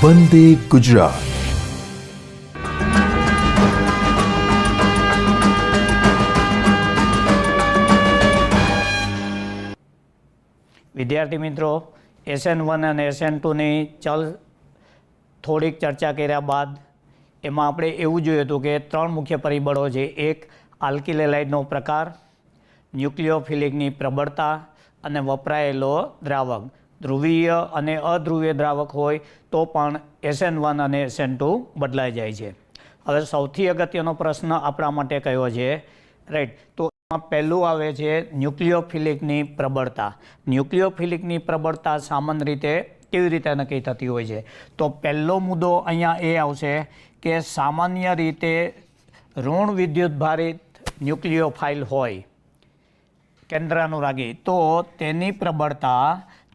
વંદે ગુજરાત. વિદ્યાર્થી મિત્રો, SN1 અને SN2ની ચલ થોડીક ચર્ચા કર્યા બાદ એમાં આપણે એવું જોયું હતું કે ત્રણ મુખ્ય પરિબળો છે. એક આલ્કિલેલાઇડનો પ્રકાર, ન્યુક્લિયોફિલિકની પ્રબળતા અને વપરાયેલો દ્રાવક. ધ્રુવીય અને અધ્રુવીય દ્રાવક હોય તો પણ SN1 અને SN2 બદલાઈ જાય છે. હવે સૌથી અગત્યનો પ્રશ્ન આપણા માટે કયો છે, રાઈટ? તો પહેલું આવે છે ન્યુક્લિયોફિલિકની પ્રબળતા. ન્યુક્લિયોફિલિકની પ્રબળતા સામાન્ય રીતે કેવી રીતે નક્કી થતી હોય છે? તો પહેલો મુદ્દો અહીંયા એ આવશે કે સામાન્ય રીતે ઋણ વિદ્યુત ભારિત ન્યુક્લિયોફાઇલ હોય કેન્દ્રાનુરાગી, તો તેની પ્રબળતા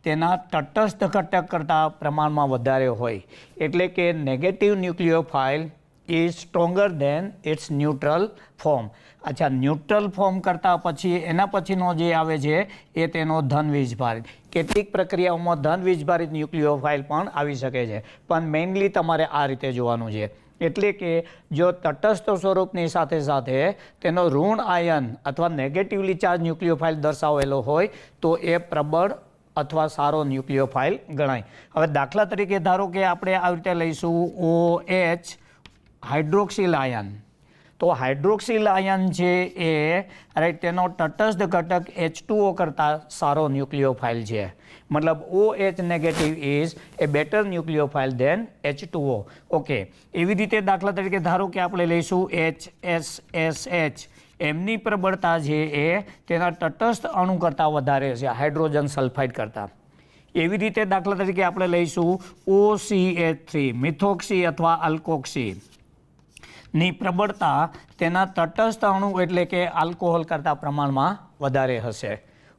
તેના તટસ્થ ઘટક કરતાં પ્રમાણમાં વધારે હોય. એટલે કે negative nucleophile is stronger than its neutral form. અચ્છા, ન્યુટ્રલ ફોર્મ કરતાં પછી એના પછીનો જે આવે છે એ તેનો ધન વીજભારિત. કેટલીક પ્રક્રિયાઓમાં ધન વીજભારિત ન્યુક્લિયોફાઇલ પણ આવી શકે છે, પણ મેઇનલી તમારે આ રીતે જોવાનું છે. એટલે કે જો તટસ્થ સ્વરૂપની સાથે સાથે તેનો ઋણ આયન અથવા નેગેટિવલી ચાર્જ ન્યુક્લિયોફાઇલ દર્શાવેલો હોય તો એ પ્રબળ અથવા સારો ન્યુક્લિયોફાઇલ ગણાય. હવે દાખલા તરીકે ધારો કે આપણે આવી રીતે લઈશું OH હાઇડ્રોક્સિલ આયન. તો હાઇડ્રોક્સિલ આયન છે એ રાઈટ તેનો તટસ્થ ઘટક H2O કરતાં સારો ન્યુક્લિયોફાઇલ છે. મતલબ OH negative is a better nucleophile than H2O. Okay, એવી રીતે દાખલા તરીકે ધારો કે આપણે લઈશું HSSH. એમની પ્રબળતા છે એ તેના તટસ્થ અણુ કરતાં વધારે છે, હાઇડ્રોજન સલ્ફાઇડ કરતાં. એવી રીતે દાખલા તરીકે આપણે લઈશું OCH3 મિથોક્સી અથવા આલ્કોક્સી. ની પ્રબળતા તેના તટસ્થ અણુ એટલે કે આલ્કોહોલ કરતાં પ્રમાણમાં વધારે હશે.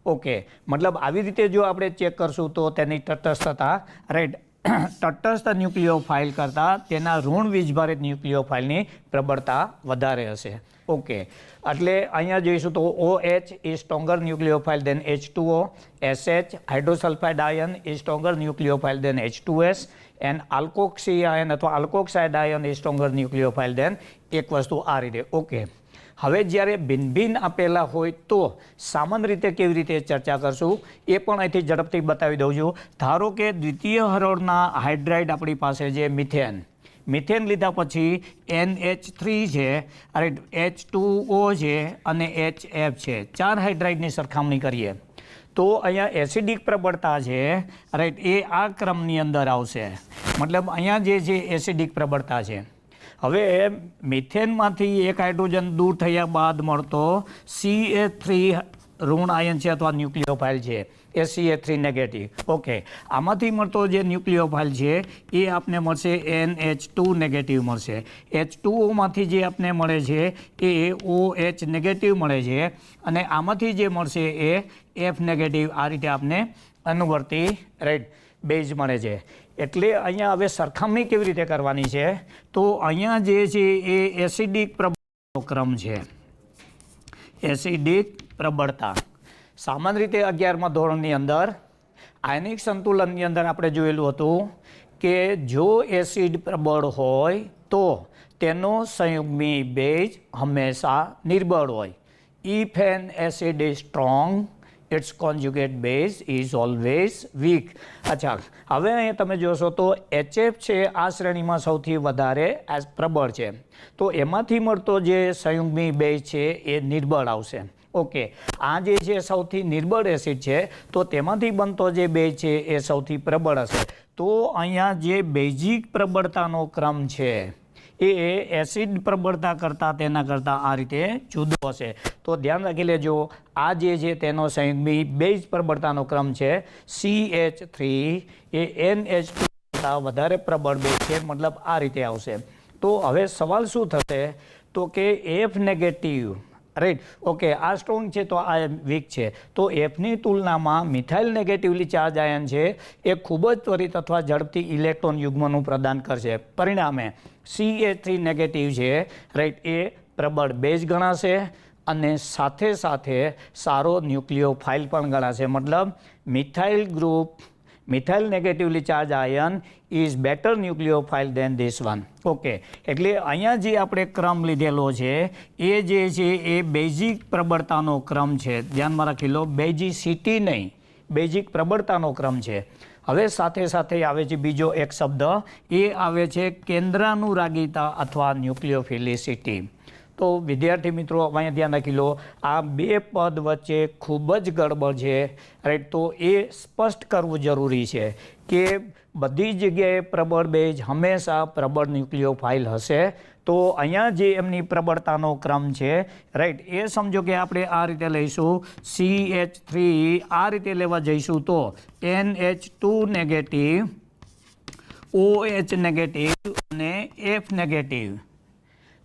ઓકે, મતલબ આવી રીતે જો આપણે ચેક કરશું તો તેની તટસ્થતા રાઈટ તટસ્થ ન્યુક્લિયોફાઇલ કરતાં તેના ઋણ વીજભારિત ન્યુક્લિયોફાઇલની પ્રબળતા વધારે હશે. ઓકે, એટલે અહીંયા જોઈશું તો OH is stronger nucleophile than H2O, SH hydrosulphide ion is stronger nucleophile than H2S, and alkoxy ion અથવા alkoxide ion is stronger nucleophile than એક વસ્તુ આ રીતે. ઓકે, હવે જ્યારે ભિન્ન ભિન્ન આપેલા હોય તો સામાન્ય રીતે કેવી રીતે ચર્ચા કરશું એ પણ અહીંથી ઝડપથી બતાવી દઉં છું. ધારો કે દ્વિતીય હરોળના હાઇડ્રાઇડ આપણી પાસે છે મિથેન. મિથેન લીધા પછી NH3 છે, રાઈટ H2O છે અને HF છે. 4 હાઇડ્રાઇડની સરખામણી કરીએ તો અહીંયા એસિડિક પ્રબળતા છે રાઈટ એ આ ક્રમની અંદર આવશે. મતલબ અહીંયા જે છે એસિડિક પ્રબળતા છે. હવે મિથેનમાંથી એક હાઇડ્રોજન દૂર થયા બાદ મળતો CH3 ઋણ આયન છે અથવા ન્યુક્લિયોફાઇલ છે એ CH3 નેગેટિવ. ઓકે, આમાંથી મળતો જે ન્યુક્લિયોફાઇલ છે એ આપને મળશે NH2 નેગેટિવ મળશે. H2O માંથી જે આપને મળે છે એ OH નેગેટિવ મળે છે અને આમાંથી જે મળશે એ F નેગેટિવ. આ રીતે આપને અનુવર્તી રાઈટ બેઝ મળે છે. એટલે અહીંયા હવે સરખામણી કેવી રીતે કરવાની છે? તો અહીંયા જે છે એ એસિડિક પ્રબળતાનો ક્રમ છે. એસિડિક પ્રબળતા સામાન્ય રીતે 11મા ધોરણની અંદર આયનિક સંતુલનની અંદર આપણે જોયેલું હતું કે જો એસિડ પ્રબળ હોય તો તેનો સંયુગ્મી બેઝ હંમેશા નિર્બળ હોય. If an acid is strong its conjugate base is always weak. અચ્છા, હવે અહીંયા તમે જોશો તો HF છે આ શ્રેણીમાં સૌથી વધારે પ્રબળ છે. તો એમાંથી મળતો જે સંયુગ્મી બેઝ છે એ નિર્બળ આવશે. ઓકે, આ જે છે સૌથી નિર્બળ એસિડ છે તો તેમાંથી બનતો જે બેઝ છે એ સૌથી પ્રબળ હશે. તો અહીંયા જે બેઝિક પ્રબળતાનો ક્રમ છે એ એસિડ પ્રબળતા કરતાં તેના કરતાં આ રીતે જુદો હશે. તો ધ્યાન રાખી લેજો, આ જે છે તેનો સંયુગ્મી બેઝ પ્રબળતાનો ક્રમ છે CH3 એ NH2 કરતાં વધારે પ્રબળ બેઝ છે. મતલબ આ રીતે આવશે. તો હવે સવાલ શું થશે તો કે F નેગેટિવ રાઈટ. ઓકે, આ સ્ટ્રોંગ છે તો આ વીક છે. તો Fની તુલનામાં મિથાઇલ નેગેટિવલી ચાર્જ આયન છે એ ખૂબ જ ત્વરિત અથવા ઝડપથી ઇલેક્ટ્રોન યુગ્મનું પ્રદાન કરશે. પરિણામે CH3 નેગેટિવ છે રાઈટ એ પ્રબળ બેઝ ગણાશે અને સાથે સાથે સારો ન્યુક્લિયોફાઇલ પણ ગણાશે. મતલબ methyl group methyl negatively charge ion is better nucleophile than this one. Okay, એટલે અહીંયા જે આપણે ક્રમ લીધેલો છે એ જે છે એ બેઝિક પ્રબળતાનો ક્રમ છે. ધ્યાનમાં રાખી લો, બેઝિસિટી નહીં, બેઝિક પ્રબળતાનો ક્રમ છે. હવે સાથે સાથે આવે છે બીજો એક શબ્દ, એ આવે છે કેન્દ્રાનુરાગીતા અથવા ન્યુક્લિયોફિલિસિટી. તો વિદ્યાર્થી મિત્રો અહીંયા ધ્યાન રાખી લો, આ બે પદ વચ્ચે ખૂબ જ ગડબડ છે, રાઈટ. તો એ સ્પષ્ટ કરવું જરૂરી છે કે બધી જગ્યાએ પ્રબળ બેઝ હંમેશા પ્રબળ ન્યુક્લિયોફાઇલ હશે. તો અહીંયા જે એમની પ્રબળતાનો ક્રમ છે, રાઈટ, એ સમજો કે આપણે આ રીતે લઈશું, CH3 આ રીતે લેવા જઈશું તો NH2 નેગેટિવ, OH નેગેટિવ અને F નેગેટિવ.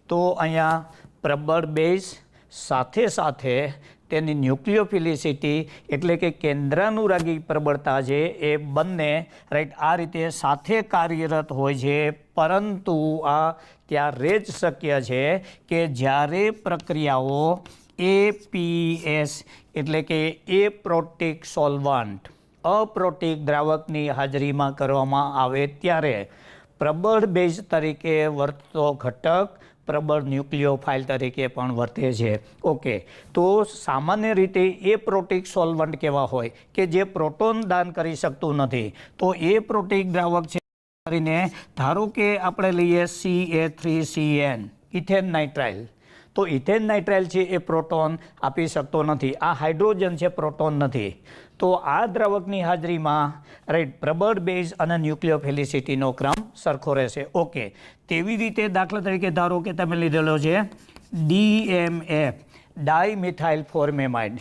તો અહીંયા પ્રબળ બેઝ સાથે સાથે તેની ન્યુક્લિયોફિલિસિટી એટલે કે કેન્દ્રાનુરાગી પ્રબળતા છે એ બંને, રાઈટ, આ રીતે સાથે કાર્યરત હોય છે. પરંતુ આ ત્યારે જ શક્ય છે કે જ્યારે પ્રક્રિયાઓ APS એટલે કે એપ્રોટિક સોલ્વન્ટ, અપ્રોટિક દ્રાવકની હાજરીમાં કરવામાં આવે ત્યારે પ્રબળ બેઝ તરીકે વર્તતો ઘટક પ્રબળ ન્યુક્લિયોફાઇલ તરીકે પણ વર્તે છે. ઓકે, તો સામાન્ય રીતે એપ્રોટિક સોલ્વન્ટ કેવા હોય કે જે પ્રોટોન દાન કરી શકતું નથી. તો એપ્રોટિક દ્રાવક છે કરીને ધારો કે આપણે લઈએ CA3CN, ઇથેન નાઇટ્રાઇલ. તો ઇથેન નાઇટ્રાઇલ છે એ પ્રોટોન આપી શકતો નથી, આ હાઇડ્રોજન છે, પ્રોટોન નથી. તો આ દ્રાવકની હાજરીમાં, રાઈટ, પ્રબળ બેઝ અને ન્યુક્લિયોફિલિસિટીનો ક્રમ સરખો રહેશે. ઓકે, તેવી રીતે દાખલા તરીકે ધારો કે તમે લીધેલો છે DMF, ડાયમિથાઇલ ફોર્મેમાઇડ.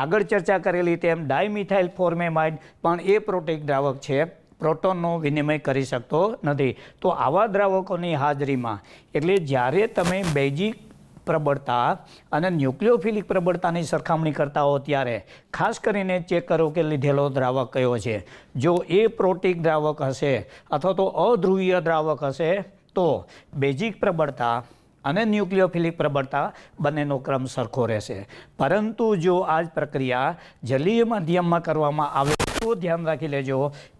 આગળ ચર્ચા કરેલી તેમ ડાયમિથાઇલ ફોર્મેમાઇડ પણ એ પ્રોટિક દ્રાવક છે, પ્રોટોનનો વિનિમય કરી શકતો નથી. તો આવા દ્રાવકોની હાજરીમાં, એટલે જ્યારે તમે બેઝિક પ્રબળતા અને ન્યુક્લિયોફિલિક પ્રબળતાની સરખામણી કરતા હો ત્યારે ખાસ કરીને ચેક કરો કે લીધેલો દ્રાવક કયો છે. જો એ પ્રોટિક દ્રાવક હશે અથવા તો અધ્રુવીય દ્રાવક હશે તો બેઝિક પ્રબળતા અને ન્યુક્લિયોફિલિક પ્રબળતા બંનેનો ક્રમ સરખો રહેશે. પરંતુ જો આ જ પ્રક્રિયા જલીય માધ્યમમાં કરવામાં આવે તો ધ્યાન રાખી લેજો,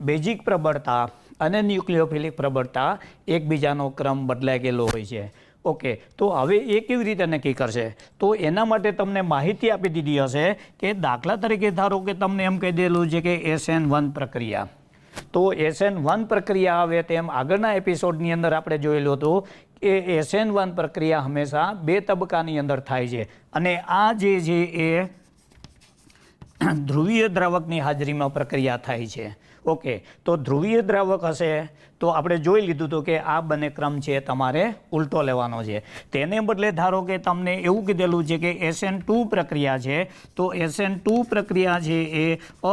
બેઝિક પ્રબળતા અને ન્યુક્લિયોફિલિક પ્રબળતા એકબીજાનો ક્રમ બદલાઈ ગયેલો હોય છે. ઓકે, તો હવે એ કેવી રીતે નક્કી કરશે? તો એના માટે તમને માહિતી આપી દીધી હશે કે દાખલા તરીકે ધારો કે તમને એમ કહી દેલું છે કે SN1 પ્રક્રિયા. તો SN1 પ્રક્રિયા આવે તેમ આગળના એપિસોડની અંદર આપણે જોયેલું હતું કે SN1 પ્રક્રિયા હંમેશા બે તબક્કાની અંદર થાય છે અને આ જે છે એ ધ્રુવીય દ્રાવકની હાજરીમાં પ્રક્રિયા થાય છે. ઓકે, તો ધ્રુવીય દ્રાવક હશે તો આપણે જોઈ લીધું હતું કે આ બંને ક્રમ છે તમારે ઉલટો લેવાનો છે. તેને બદલે ધારો કે તમને એવું કીધેલું છે કે SN2 પ્રક્રિયા છે, તો SN2 પ્રક્રિયા છે એ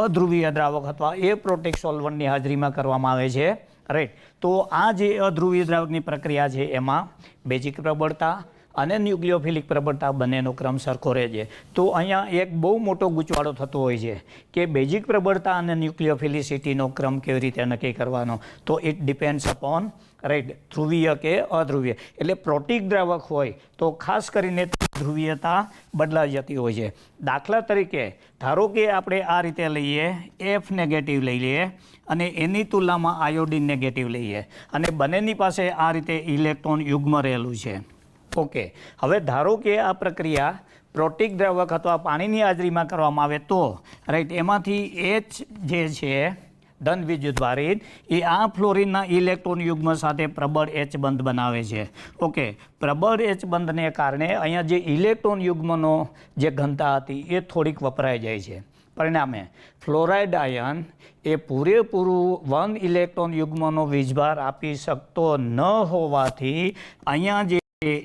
અધ્રુવીય દ્રાવક અથવા એપ્રોટિક સોલ્વન્ટની હાજરીમાં કરવામાં આવે છે, રાઈટ. તો આ જે અધ્રુવીય દ્રાવકની પ્રક્રિયા છે એમાં બેઝિક પ્રબળતા અને ન્યુક્લિયોફિલિક પ્રબળતા બંનેનો ક્રમ સરખો રહે છે. તો અહીંયા એક બહુ મોટો ગૂંચવાડો થતો હોય છે કે બેઝિક પ્રબળતા અને ન્યુક્લિયોફિલિસિટીનો ક્રમ કેવી રીતે નક્કી કરવાનો. તો ઇટ ડિપેન્ડ્સ અપોન, રાઈટ, ધ્રુવીય કે અધ્રુવીય. એટલે પ્રોટિક દ્રાવક હોય તો ખાસ કરીને ધ્રુવીયતા બદલાઈ જતી હોય છે. દાખલા તરીકે ધારો કે આપણે આ રીતે લઈએ, F નેગેટિવ લઈ લઈએ અને એની તુલનામાં આયોડિન નેગેટિવ લઈએ અને બંનેની પાસે આ રીતે ઇલેક્ટ્રોન યુગ્મ રહેલું છે. ઓકે, હવે ધારો કે આ પ્રક્રિયા પ્રોટિક દ્રાવક અથવા પાણીની હાજરીમાં કરવામાં આવે તો, રાઈટ, એમાંથી H જે છે ધન વિદ્યુતભારિત એ આ ફ્લોરિનના ઇલેક્ટ્રોન યુગ્મ સાથે પ્રબળ H બંધ બનાવે છે. ઓકે, પ્રબળ H બંધને કારણે અહીંયા જે ઇલેક્ટ્રોન યુગ્મનો જે ઘનતા હતી એ થોડીક વપરાઈ જાય છે. પરિણામે ફ્લોરાઇડ આયન એ પૂરેપૂરું 1 ઇલેક્ટ્રોન યુગ્મનો વીજભાર આપી શકતો ન હોવાથી અહીંયા જે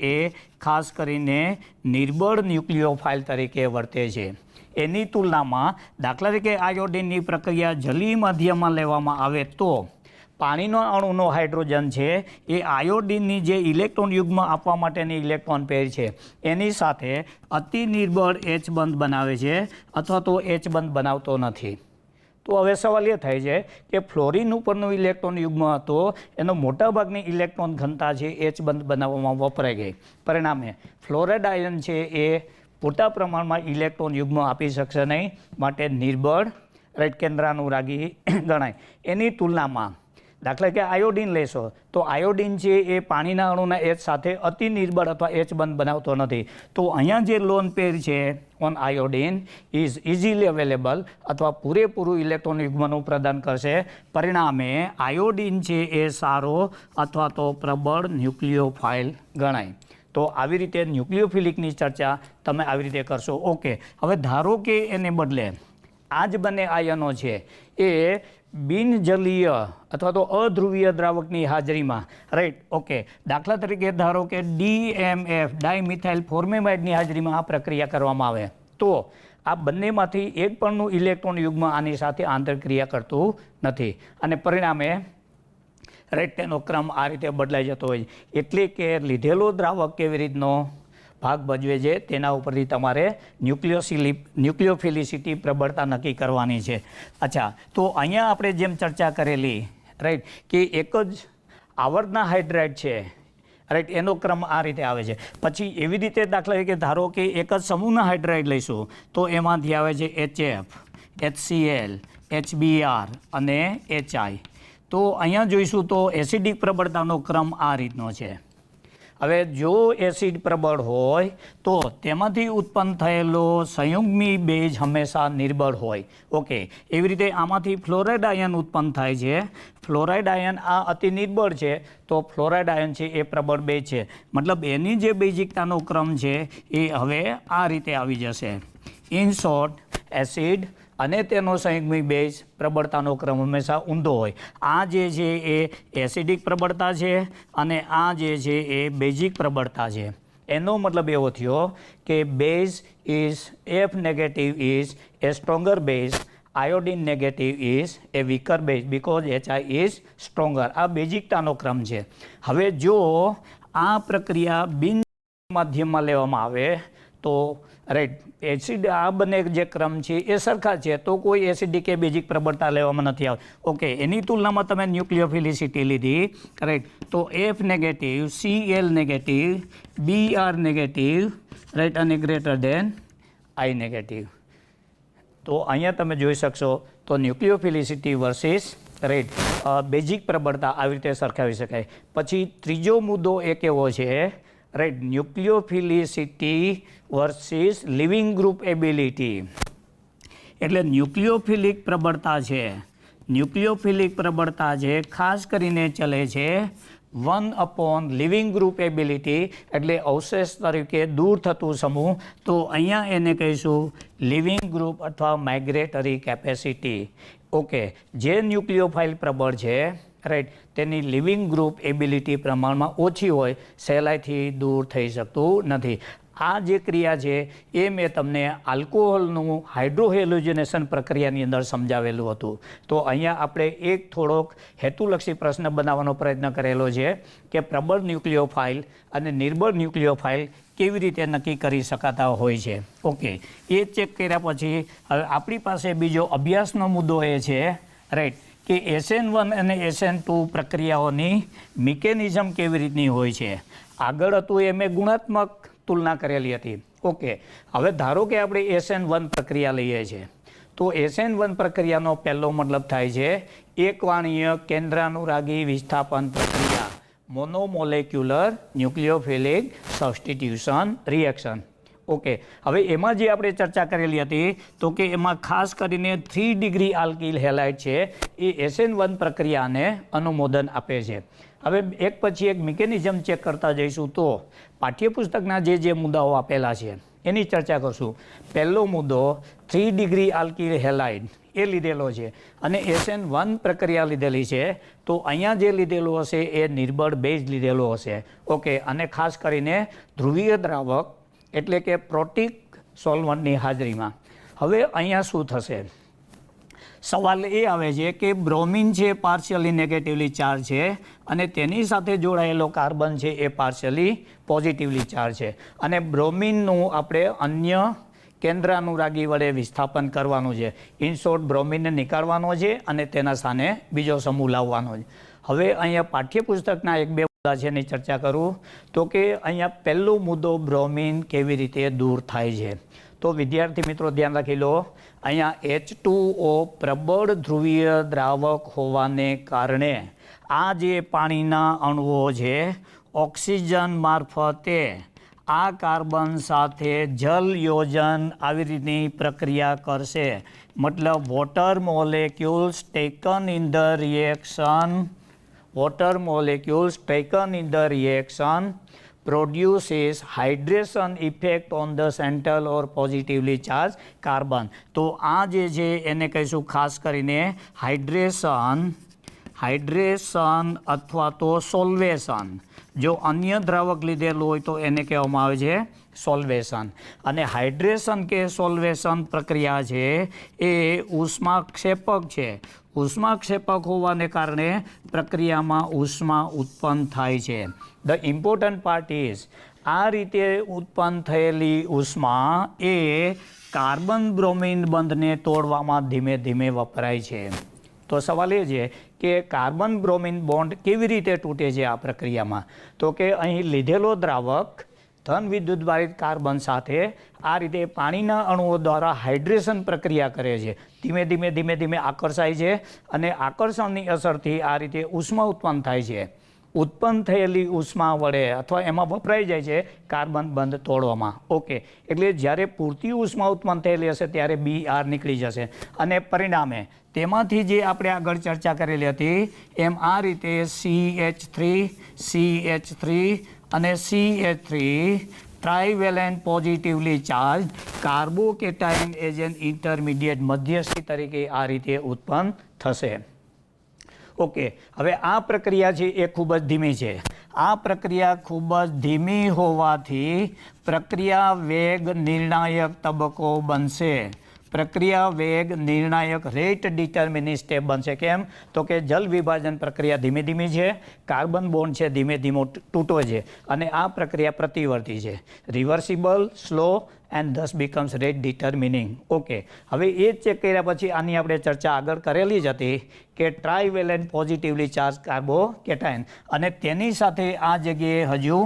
એ ખાસ કરીને નિર્બળ ન્યુક્લિયોફાઇલ તરીકે વર્તે છે. એની તુલનામાં દાખલા તરીકે આયોડિનની પ્રક્રિયા જલીય માધ્યમમાં લેવામાં આવે તો પાણીનો અણુનો હાઇડ્રોજન છે એ આયોડિનની જે ઇલેક્ટ્રોન યુગ્મ આપવા માટેની ઇલેક્ટ્રોન પેર છે એની સાથે અતિ નિર્બળ H બંધ બનાવે છે અથવા તો H બંધ બનાવતો નથી. તો હવે સવાલ એ થાય છે કે ફ્લોરિન ઉપરનું ઇલેક્ટ્રોન યુગ્મ હતો એનો મોટાભાગની ઇલેક્ટ્રોન ઘનતા છે H બંધ બનાવવામાં વપરાઈ ગઈ. પરિણામે ફ્લોરાઇડ આયન છે એ પૂરતા પ્રમાણમાં ઇલેક્ટ્રોન યુગ્મ આપી શકશે નહીં, માટે નિર્બળ, રાઈટ કેન્દ્રાનુરાગી ગણાય. એની તુલનામાં દાખલા કે આયોડિન લેશો તો આયોડિન છે એ પાણીના અણુના એચ સાથે અતિ નિર્બળ અથવા એચ બંધ બનાવતો નથી. તો અહીંયા જે લોન પેર છે on iodine is easily available અથવા પૂરેપૂરું ઇલેક્ટ્રોન યુગ્મનું પ્રદાન કરશે. પરિણામે આયોડિન છે એ સારો અથવા તો પ્રબળ ન્યુક્લિયોફાઇલ ગણાય. તો આવી રીતે ન્યુક્લિયોફિલિકની ચર્ચા તમે આવી રીતે કરશો. ઓકે, હવે ધારો કે એને બદલે આ જ બંને આયનો છે એ બિનજલીય અથવા તો અધ્રુવીય દ્રાવકની હાજરીમાં રાઈટ ઓકે દાખલા તરીકે ધારો કે DMF ડાયમિથાઇલ ફોર્મેમાઇડની હાજરીમાં આ પ્રક્રિયા કરવામાં આવે તો આ બંનેમાંથી એક પણનું ઇલેક્ટ્રોન યુગ્મ આની સાથે આંતરક્રિયા કરતું નથી અને પરિણામે રાઈટ તેનો ક્રમ આ રીતે બદલાઈ જતો હોય. એટલે કે લીધેલો દ્રાવક કેવી રીતનો ભાગ ભજવે છે તેના ઉપરથી તમારે ન્યુક્લિયોફિલિસિટી પ્રબળતા નક્કી કરવાની છે. અચ્છા, તો અહીંયા આપણે જેમ ચર્ચા કરેલી રાઈટ કે એક જ આવર્તના હાઇડ્રાઇડ છે રાઈટ એનો ક્રમ આ રીતે આવે છે. પછી એવી રીતે દાખલા તરીકે ધારો કે એક જ સમૂહના હાઇડ્રાઇડ લઈશું તો એમાંથી આવે છે HF, HCl, HBr અને HI. તો અહીંયા જોઈશું તો એસિડિક પ્રબળતાનો ક્રમ આ રીતનો છે. હવે જો એસિડ પ્રબળ હોય તો તેમાંથી ઉત્પન્ન થયેલો સંયુગ્મી બેઝ હંમેશા નિર્બળ હોય. ઓકે, એવી રીતે આમાંથી ફ્લોરાઇડ આયન ઉત્પન્ન થાય છે. ફ્લોરાઇડ આયન આ અતિ નિર્બળ છે તો ફ્લોરાઇડ આયન છે એ પ્રબળ બેઝ છે. મતલબ એની જે બેઝિકતાનો ક્રમ છે એ હવે આ રીતે આવી જશે. ઇન શોર્ટ, એસિડ અને તેનો સંયુગ્મી બેઝ પ્રબળતાનો ક્રમ હંમેશા ઊંધો હોય. આ જે છે એ એસિડિક પ્રબળતા છે અને આ જે છે એ બેઝિક પ્રબળતા છે. એનો મતલબ એવો થયો કે base is F negative is A stronger base, iodine negative is A weaker base because HI is stronger. આ બેઝિકતાનો ક્રમ છે. હવે જો આ પ્રક્રિયા બિન માધ્યમમાં લેવામાં આવે તો રાઈટ એસિડ આ બંને જે ક્રમ છે એ સરખા છે તો કોઈ એસિડિક કે બેઝિક પ્રબળતા લેવામાં નથી આવતી. ઓકે, એની તુલનામાં તમે ન્યુક્લિયોફિલિસિટી લીધી રાઈટ તો F negative, Cl negative, Br negative right અને ગ્રેટર દેન I નેગેટિવ. તો અહીંયા તમે જોઈ શકશો તો ન્યુક્લિયોફિલિસિટી વર્સિસ રાઈટ બેઝિક પ્રબળતા આવી રીતે સરખાવી શકાય. પછી ત્રીજો મુદ્દો એક એવો છે right nucleophilicity versus leaving group ability. એટલે ન્યુક્લિયોફિલિક પ્રબળતા છે ખાસ કરીને ચલે છે 1 લિવિંગ ગ્રુપ એબિલિટી એટલે અવશેષ તરીકે દૂર થતું સમૂહ. તો અહીંયા એને કહીશું લિવિંગ ગ્રુપ અથવા માઇગ્રેટરી કેપેસિટી. ઓકે, જે ન્યુક્લિયોફાઇલ પ્રબળ છે રાઈટ તેની લિવિંગ ગ્રુપ એબિલિટી પ્રમાણમાં ઓછી હોય, સહેલાઈથી દૂર થઈ શકતું નથી. આ જે ક્રિયા છે એ મેં તમને આલ્કોહોલનું હાઇડ્રોહેલોજનેશન પ્રક્રિયાની અંદર સમજાવેલું હતું. તો અહીંયા આપણે એક થોડોક હેતુલક્ષી પ્રશ્ન બનાવવાનો પ્રયત્ન કરેલો છે કે પ્રબળ ન્યુક્લિયોફાઇલ અને નિર્બળ ન્યુક્લિયોફાઇલ કેવી રીતે નક્કી કરી શકાતા હોય છે. ઓકે, એ ચેક કર્યા પછી હવે આપણી પાસે બીજો અભ્યાસનો મુદ્દો એ છે રાઈટ કે SN1 અને SN2 પ્રક્રિયાઓની મિકેનિઝમ કેવી રીતની હોય છે. આગળ હતું એ મેં ગુણાત્મક તુલના કરેલી હતી. ઓકે, હવે ધારો કે આપણે SN1 પ્રક્રિયા લઈએ છીએ તો SN1 પ્રક્રિયાનો પહેલો મતલબ થાય છે એકવાણીય કેન્દ્રાનુરાગી વિસ્થાપન પ્રક્રિયા, મોનોમોલેક્યુલર ન્યુક્લિયોફિલિક સબસ્ટિટ્યુશન રિએક્શન. ઓકે, હવે એમાં જે આપણે ચર્ચા કરેલી હતી તો કે એમાં ખાસ કરીને 3 ડિગ્રી આલ્કિલ હેલાઇડ છે એ SN1 પ્રક્રિયાને અનુમોદન આપે છે. હવે એક પછી એક મિકેનિઝમ ચેક કરતા જઈશું તો પાઠ્યપુસ્તકના જે મુદ્દાઓ આપેલા છે એની ચર્ચા કરશું. પહેલો મુદ્દો 3 ડિગ્રી આલ્કિલ હેલાઇડ એ લીધેલો છે અને SN1 પ્રક્રિયા લીધેલી છે. તો અહીંયા જે લીધેલું હશે એ નિર્બળ બેઝ લીધેલો હશે. ઓકે, અને ખાસ કરીને ધ્રુવીય દ્રાવક એટલે કે પ્રોટિક સોલ્વન્ટની હાજરીમાં. હવે અહીંયા શું થશે? સવાલ એ આવે છે કે બ્રોમિન છે પાર્શિયલી નેગેટિવલી ચાર્જ છે અને તેની સાથે જોડાયેલો કાર્બન છે એ પાર્શિયલી પોઝિટિવલી ચાર્જ છે અને બ્રોમિનનું આપણે અન્ય કેન્દ્રાનુરાગી વડે વિસ્થાપન કરવાનું છે. ઇન શોર્ટ, બ્રોમિનને નીકાળવાનો છે અને તેના સ્થાને બીજો સમૂહ લાવવાનો છે. હવે અહીંયા પાઠ્યપુસ્તકના 1-2 મુદ્દા છે એની ચર્ચા કરું તો કે અહીંયા પહેલો મુદ્દો બ્રોમિન કેવી રીતે દૂર થાય છે. તો વિદ્યાર્થી મિત્રો ધ્યાન રાખી લો, અહીંયા H2O પ્રબળ ધ્રુવીય દ્રાવક હોવાને કારણે આ જે પાણીના અણુઓ છે ઓક્સિજન મારફતે આ કાર્બન સાથે જલ યોજન આવી રીતની પ્રક્રિયા કરશે. મતલબ water molecules taken in the reaction produces hydration effect on the central or positively charged carbon. તો આ જે છે એને કહીશું ખાસ કરીને હાઇડ્રેશન અથવા તો સોલ્વેશન. જો અન્ય દ્રાવક લીધેલું હોય તો એને કહેવામાં આવે છે સોલ્વેશન. અને હાઇડ્રેશન કે સોલ્વેશન પ્રક્રિયા છે એ ઉષ્માક્ષેપક છે. ઉષ્માક્ષેપક હોવાને કારણે પ્રક્રિયામાં ઉષ્મા ઉત્પન્ન થાય છે. ધ ઇમ્પોર્ટન્ટ પાર્ટ ઇઝ આ રીતે ઉત્પન્ન થયેલી ઉષ્મા એ કાર્બન બ્રોમિન બંધને તોડવામાં ધીમે ધીમે વપરાય છે. તો સવાલ એ છે કે કાર્બન બ્રોમિન બોન્ડ કેવી રીતે તૂટે છે આ પ્રક્રિયામાં? તો કે અહીં લીધેલો દ્રાવક ધન વિદ્યુતભારિત કાર્બન સાથે આ રીતે પાણીના અણુઓ દ્વારા હાઇડ્રેશન પ્રક્રિયા કરે છે. ધીમે ધીમે આકર્ષાય છે અને આકર્ષણની અસરથી આ રીતે ઉષ્મા ઉત્પન્ન થાય છે. ઉત્પન્ન થયેલી ઉષ્મા વડે અથવા એમાં વપરાઈ જાય છે કાર્બન બંધ તોડવામાં. ઓકે, એટલે જ્યારે પૂરતી ઉષ્મા ઉત્પન્ન થયેલી હશે ત્યારે Br નીકળી જશે અને પરિણામે તેમાંથી જે આપણે આગળ ચર્ચા કરેલી હતી એમ આ રીતે CH3 અને CH3 trivalent positively charge carbocation as an intermediate મધ્યસ્થી તરીકે આ રીતે ઉત્પન્ન થશે. ઓકે, હવે આ પ્રક્રિયા છે એ ખૂબ જ ધીમી છે. આ પ્રક્રિયા ખૂબ જ ધીમી હોવાથી પ્રક્રિયા વેગ નિર્ણાયક તબક્કો બનશે. પ્રક્રિયા વેગ નિર્ણાયક રેટ ડિટર્મિનિંગ સ્ટેપ બનશે. કેમ? તો કે જલ વિભાજન પ્રક્રિયા ધીમે ધીમી છે, કાર્બન બોન્ડ છે ધીમે ધીમો તૂટવે છે અને આ પ્રક્રિયા પ્રતિવર્તી છે, reversible, slow and thus becomes rate determining. Okay, હવે એ જ ચેક કર્યા પછી આની આપણે ચર્ચા આગળ કરેલી જ હતી કે ટ્રાઇવેલેન્ટ પોઝિટિવલી ચાર્જ કાર્બોકેટાયન અને તેની સાથે આ જગ્યાએ હજુ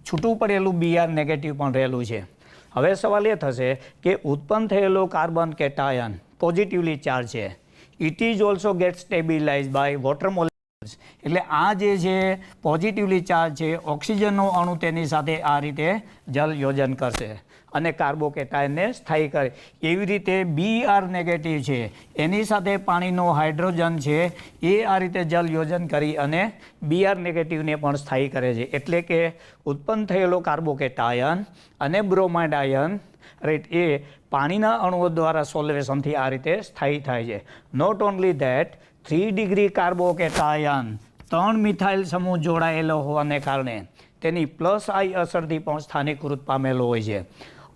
છૂટું પડેલું Br નેગેટિવ પણ રહેલું છે. હવે સવાલ એ થશે કે ઉત્પન્ન થયેલો કાર્બન કેટાયન પોઝિટિવલી ચાર્જ છે. It is also get stabilise by water molecules. એટલે આ જે છે પોઝિટિવલી ચાર્જ છે ઓક્સિજનનો અણુ તેની સાથે આ રીતે જલ યોજન કરશે અને કાર્બોકેટાયનને સ્થાયી કરે. એવી રીતે Br નેગેટિવ છે એની સાથે પાણીનો હાઇડ્રોજન છે એ આ રીતે જલ યોજન કરી અને Br નેગેટિવને પણ સ્થાયી કરે છે. એટલે કે ઉત્પન્ન થયેલો કાર્બોકેટાયન અને બ્રોમાઇડ આયન રાઈટ એ પાણીના અણુઓ દ્વારા સોલ્વેશનથી આ રીતે સ્થાયી થાય છે. Not only that 3 degree carbocation 3 methyl સમૂહ જોડાયેલો હોવાને કારણે તેની +I અસરથી પણ સ્થાનીકૃત પામેલો હોય છે.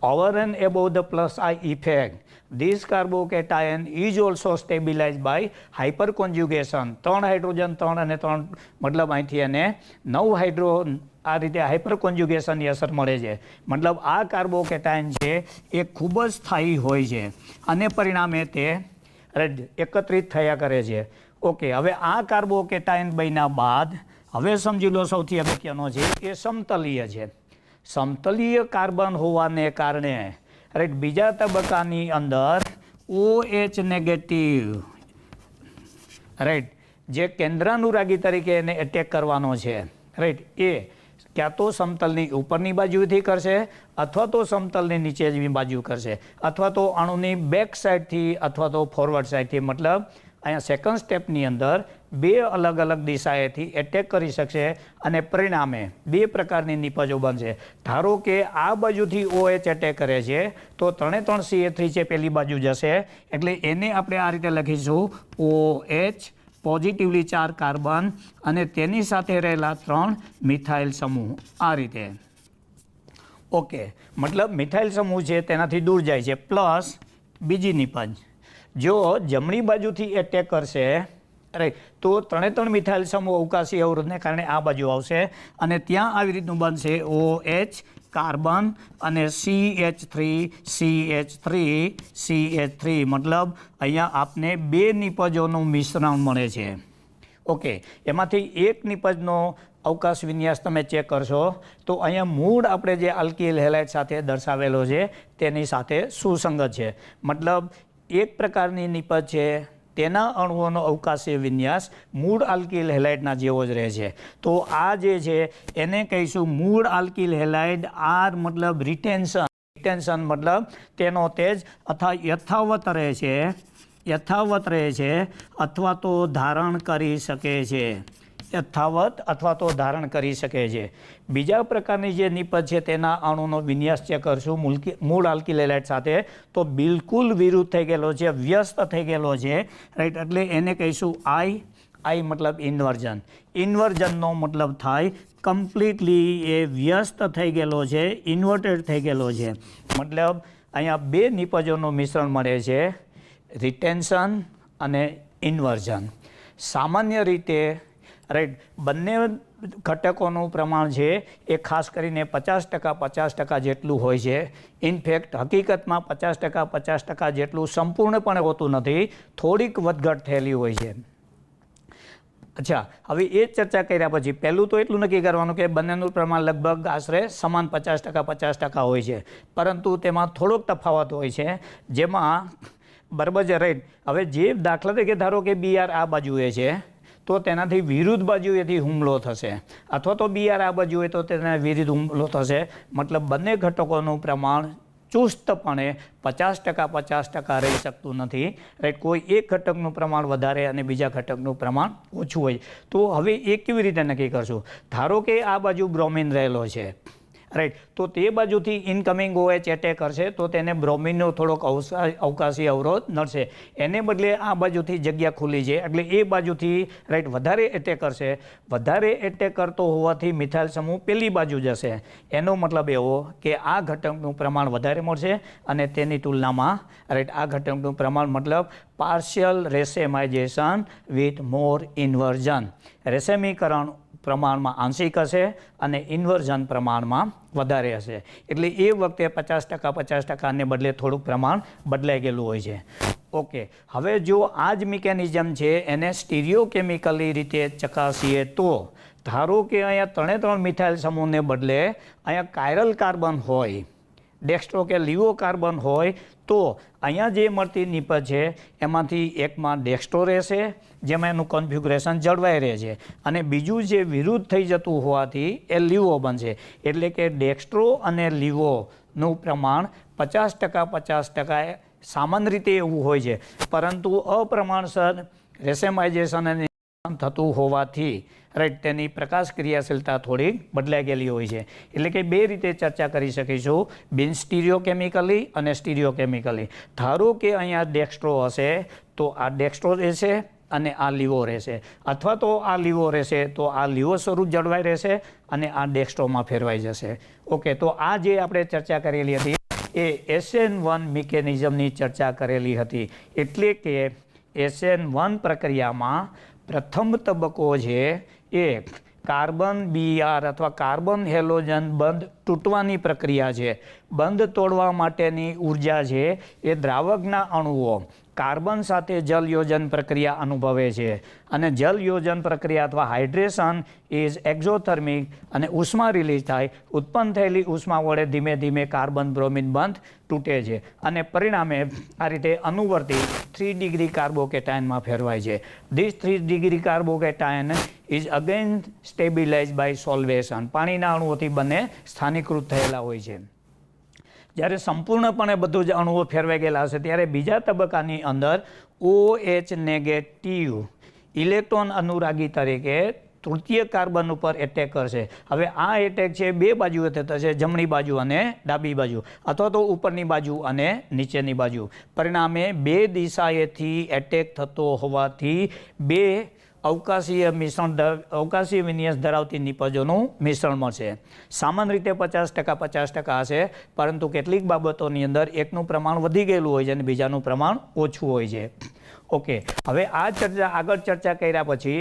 Over and above the +I effect, this carbocation is also stabilized by hyperconjugation. 3 hydrogen 3 અને 3 મતલબ અહીંથી એને 9 હાઇડ્રો આ રીતે હાઇપરકોન્જ્યુગેશનની અસર મળે છે. મતલબ આ કાર્બોકેટાયન છે એ ખૂબ જ સ્થાયી હોય છે અને પરિણામે તે એકત્રિત થયા કરે છે. ઓકે, હવે આ કાર્બોકેટાયન બન્યા બાદ હવે સમજી લો સૌથી અગત્યનો છે એ સમતલીય છે. સમતલીય કાર્બન હોવાને કારણે રાઈટ બીજા તબક્કાની અંદર OH નેગેટિવ રાઈટ જે કેન્દ્રાનુરાગી તરીકે એને એટેક કરવાનો છે રાઈટ એ ક્યાં તો સમતલની ઉપરની બાજુથી કરશે અથવા તો સમતલની નીચેની બાજુ કરશે અથવા તો અણુની બેક સાઈડથી અથવા તો ફોરવર્ડ સાઈડથી. મતલબ અહીંયા સેકન્ડ સ્ટેપની અંદર 2 અલગ અલગ દિશાએથી એટેક કરી શકશે અને પરિણામે 2 પ્રકારની નિપજો બનશે. ધારો કે આ બાજુથી OH એટેક કરે છે તો 3 CH3 છે પેલી બાજુ જશે એટલે એને આપણે આ રીતે લખીશું OH પોઝિટિવલી ચાર્જ કાર્બન અને તેની સાથે રહેલા 3 મિથાઇલ સમૂહ આ રીતે. ઓકે, મતલબ મિથાઇલ સમૂહ છે તેનાથી દૂર જાય છે. પ્લસ બીજી નિપજ જો જમણી બાજુથી એટેક કરશે રાઈટ તો 3 મિથાઇલ સમૂહ અવકાશી અવરોધને કારણે આ બાજુ આવશે અને ત્યાં આવી રીતનું બનશે OH કાર્બન અને CH3 મતલબ અહીંયા આપને 2 નિપજોનું મિશ્રણ મળે છે. ઓકે, એમાંથી એક નિપજનો અવકાશ વિન્યાસ તમે ચેક કરશો તો અહીંયા મૂળ આપણે જે આલ્કિલ હેલાઇડ સાથે દર્શાવેલો છે તેની સાથે સુસંગત છે. મતલબ એક પ્રકારની નિપજ છે તેના અણુઓનો અવકાશીય વિન્યાસ મૂળ આલ્કિલ હેલાઇડના જેવો જ રહે છે. તો આ જે છે એને કહીશું મૂળ આલ્કિલ હેલાઇડ. આર મતલબ રિટેન્શન, રિટેન્શન મતલબ તેનો તેજ અથવા યથાવત રહે છે અથવા તો ધારણ કરી શકે છે, યથાવત અથવા તો ધારણ કરી શકે છે. બીજા પ્રકારની જે નિપજ છે તેના અણુનો વિન્યાસ ચેક કરશું મૂળ આલ્કિલ હેલાઇડ સાથે, તો બિલકુલ વિરુદ્ધ થઈ ગયેલો છે, વ્યસ્ત થઈ ગયેલો છે, રાઈટ. એટલે એને કહીશું આઈ મતલબ ઇન્વર્ઝન. ઇન્વર્ઝનનો મતલબ થાય કમ્પ્લીટલી એ વ્યસ્ત થઈ ગયેલો છે, ઇન્વર્ટેડ થઈ ગયેલો છે. મતલબ અહીંયા બે નિપજોનું મિશ્રણ મળે છે, રિટેન્શન અને ઇન્વર્ઝન. સામાન્ય રીતે રાઈટ બંને ઘટકોનું પ્રમાણ છે એ ખાસ કરીને 50% જેટલું હોય છે. ઇનફેક્ટ હકીકતમાં 50% જેટલું સંપૂર્ણપણે હોતું નથી, થોડીક વધઘટ થયેલી હોય છે. અચ્છા, હવે એ ચર્ચા કર્યા પછી પહેલું તો એટલું નક્કી કરવાનું કે બંનેનું પ્રમાણ લગભગ આશરે સમાન 50% હોય છે, પરંતુ તેમાં થોડોક તફાવત હોય છે, જેમાં બરાબર છે, રાઈટ. હવે જે દાખલા તરીકે ધારો કે બીઆર આ બાજુએ છે તો તેનાથી વિરુદ્ધ બાજુએથી હુમલો થશે, અથવા તો બીઆર આ બાજુ હોય તો તેના વિરુદ્ધ હુમલો થશે. મતલબ બંને ઘટકોનું પ્રમાણ ચુસ્તપણે 50% રહી શકતું નથી, રાઈટ. કોઈ એક ઘટકનું પ્રમાણ વધારે અને બીજા ઘટકનું પ્રમાણ ઓછું હોય. તો હવે એ કેવી રીતે નક્કી કરશું? ધારો કે આ બાજુ બ્રોમિન રહેલો છે, રાઈટ. તો તે બાજુથી ઇનકમિંગ OH એટેક કરશે તો તેને બ્રોમિનનો થોડોક અવકાશી અવરોધ નડશે. એને બદલે આ બાજુથી જગ્યા ખુલ્લી છે એટલે એ બાજુથી રાઈટ વધારે એટેક કરશે. વધારે એટેક કરતો હોવાથી મિથાઇલ સમૂહ પેલી બાજુ જશે. એનો મતલબ એવો કે આ ઘટકનું પ્રમાણ વધારે મળશે અને તેની તુલનામાં રાઈટ આ ઘટકનું પ્રમાણ મતલબ પાર્શિયલ રેસેમાઇઝેશન વિથ મોર ઇન્વર્ઝન. રેસેમીકરણ પ્રમાણમાં આંશિક હશે અને ઇન્વર્ઝન પ્રમાણમાં વધારે હશે. એટલે એ વખતે 50% ને બદલે થોડુંક પ્રમાણ બદલાઈ ગયેલું હોય છે. ઓકે, હવે જો આ જ મિકેનિઝમ છે એને સ્ટીરિયોકેમિકલી રીતે ચકાસીએ તો ધારો કે અહીંયા 3 મિથાઇલ સમૂહને બદલે અહીંયા કાયરલ કાર્બન હોય, ડેક્સ્ટ્રો કે લીવો કાર્બન હોય, તો અહીંયા જે મળતી નિપજ છે એમાંથી એકમાં ડેક્સ્ટ્રો રહેશે જેમાં એનું કન્ફિગ્યુરેશન જળવાઈ રહે છે, અને બીજું જે વિરુદ્ધ થઈ જતું હોવાથી એ લીવો બનશે. એટલે કે ડેક્સ્ટ્રો અને લીવોનું પ્રમાણ 50% સામાન્ય રીતે એવું હોય છે, પરંતુ અપ્રમાણસર રેસેમાઇઝેશન અને થતું હોવાથી રાઈટ તેની પ્રકાશ ક્રિયાશીલતા થોડી બદલાઈ ગયેલી હોય છે. એટલે કે બે રીતે ચર્ચા કરી શકીશું, બિન સ્ટીરિયોકેમિકલી અને સ્ટીરિયોકેમિકલી. ધારો કે અહીંયા ડેક્સ્ટ્રો હશે તો આ ડેક્સ્ટ્રો રહેશે અને આ લીવો રહેશે, અથવા તો આ લીવો રહેશે તો આ લીવો સ્વરૂપ જળવાઈ રહેશે અને આ ડેક્સ્ટ્રોમાં ફેરવાઈ જશે. ઓકે, તો આ જે આપણે ચર્ચા કરેલી હતી એ SN1 મિકેનિઝમની ચર્ચા કરેલી હતી. એટલે કે SN1 પ્રક્રિયામાં પ્રથમ તબક્કો છે એ કાર્બન BR અથવા કાર્બન હેલોજન બંધ તૂટવાની પ્રક્રિયા છે. બંધ તોડવા માટેની ઉર્જા છે એ દ્રાવકના અણુઓ કાર્બન સાથે જલયોજન પ્રક્રિયા અનુભવે છે, અને જલયોજન પ્રક્રિયા અથવા હાઇડ્રેશન ઇઝ એક્ઝોથર્મિક અને ઉષ્મા રિલીઝ થાય. ઉત્પન્ન થયેલી ઉષ્મા વડે ધીમે ધીમે કાર્બન બ્રોમિન બંધ તૂટે છે અને પરિણામે આ રીતે અનુવર્તી 3 ડિગ્રી કાર્બોકેટાયનમાં ફેરવાય છે. This 3 degree carbocation is again stabilise by solvation. પાણીના અણુઓથી બંને સ્થાનીકૃત થયેલા હોય છે. જ્યારે સંપૂર્ણપણે બધું જ અણુઓ ફેરવાઈ ગયેલા હશે ત્યારે બીજા તબક્કાની અંદર OH નેગેટિવ ઇલેક્ટ્રોન અનુરાગી તરીકે તૃતીય કાર્બન ઉપર એટેક કરશે. હવે આ એટેક છે બે બાજુએ થશે, જમણી બાજુ અને ડાબી બાજુ, અથવા તો ઉપરની બાજુ અને નીચેની બાજુ. પરિણામે બે દિશાએથી એટેક થતો હોવાથી બે અવકાશીય વિન્યાસ ધરાવતી નિપજોનું મિશ્રણ મળશે. સામાન્ય રીતે 50% હશે, પરંતુ કેટલીક બાબતોની અંદર એકનું પ્રમાણ વધી ગયેલું હોય છે અને બીજાનું પ્રમાણ ઓછું હોય છે. ઓકે, હવે આ આગળ ચર્ચા કર્યા પછી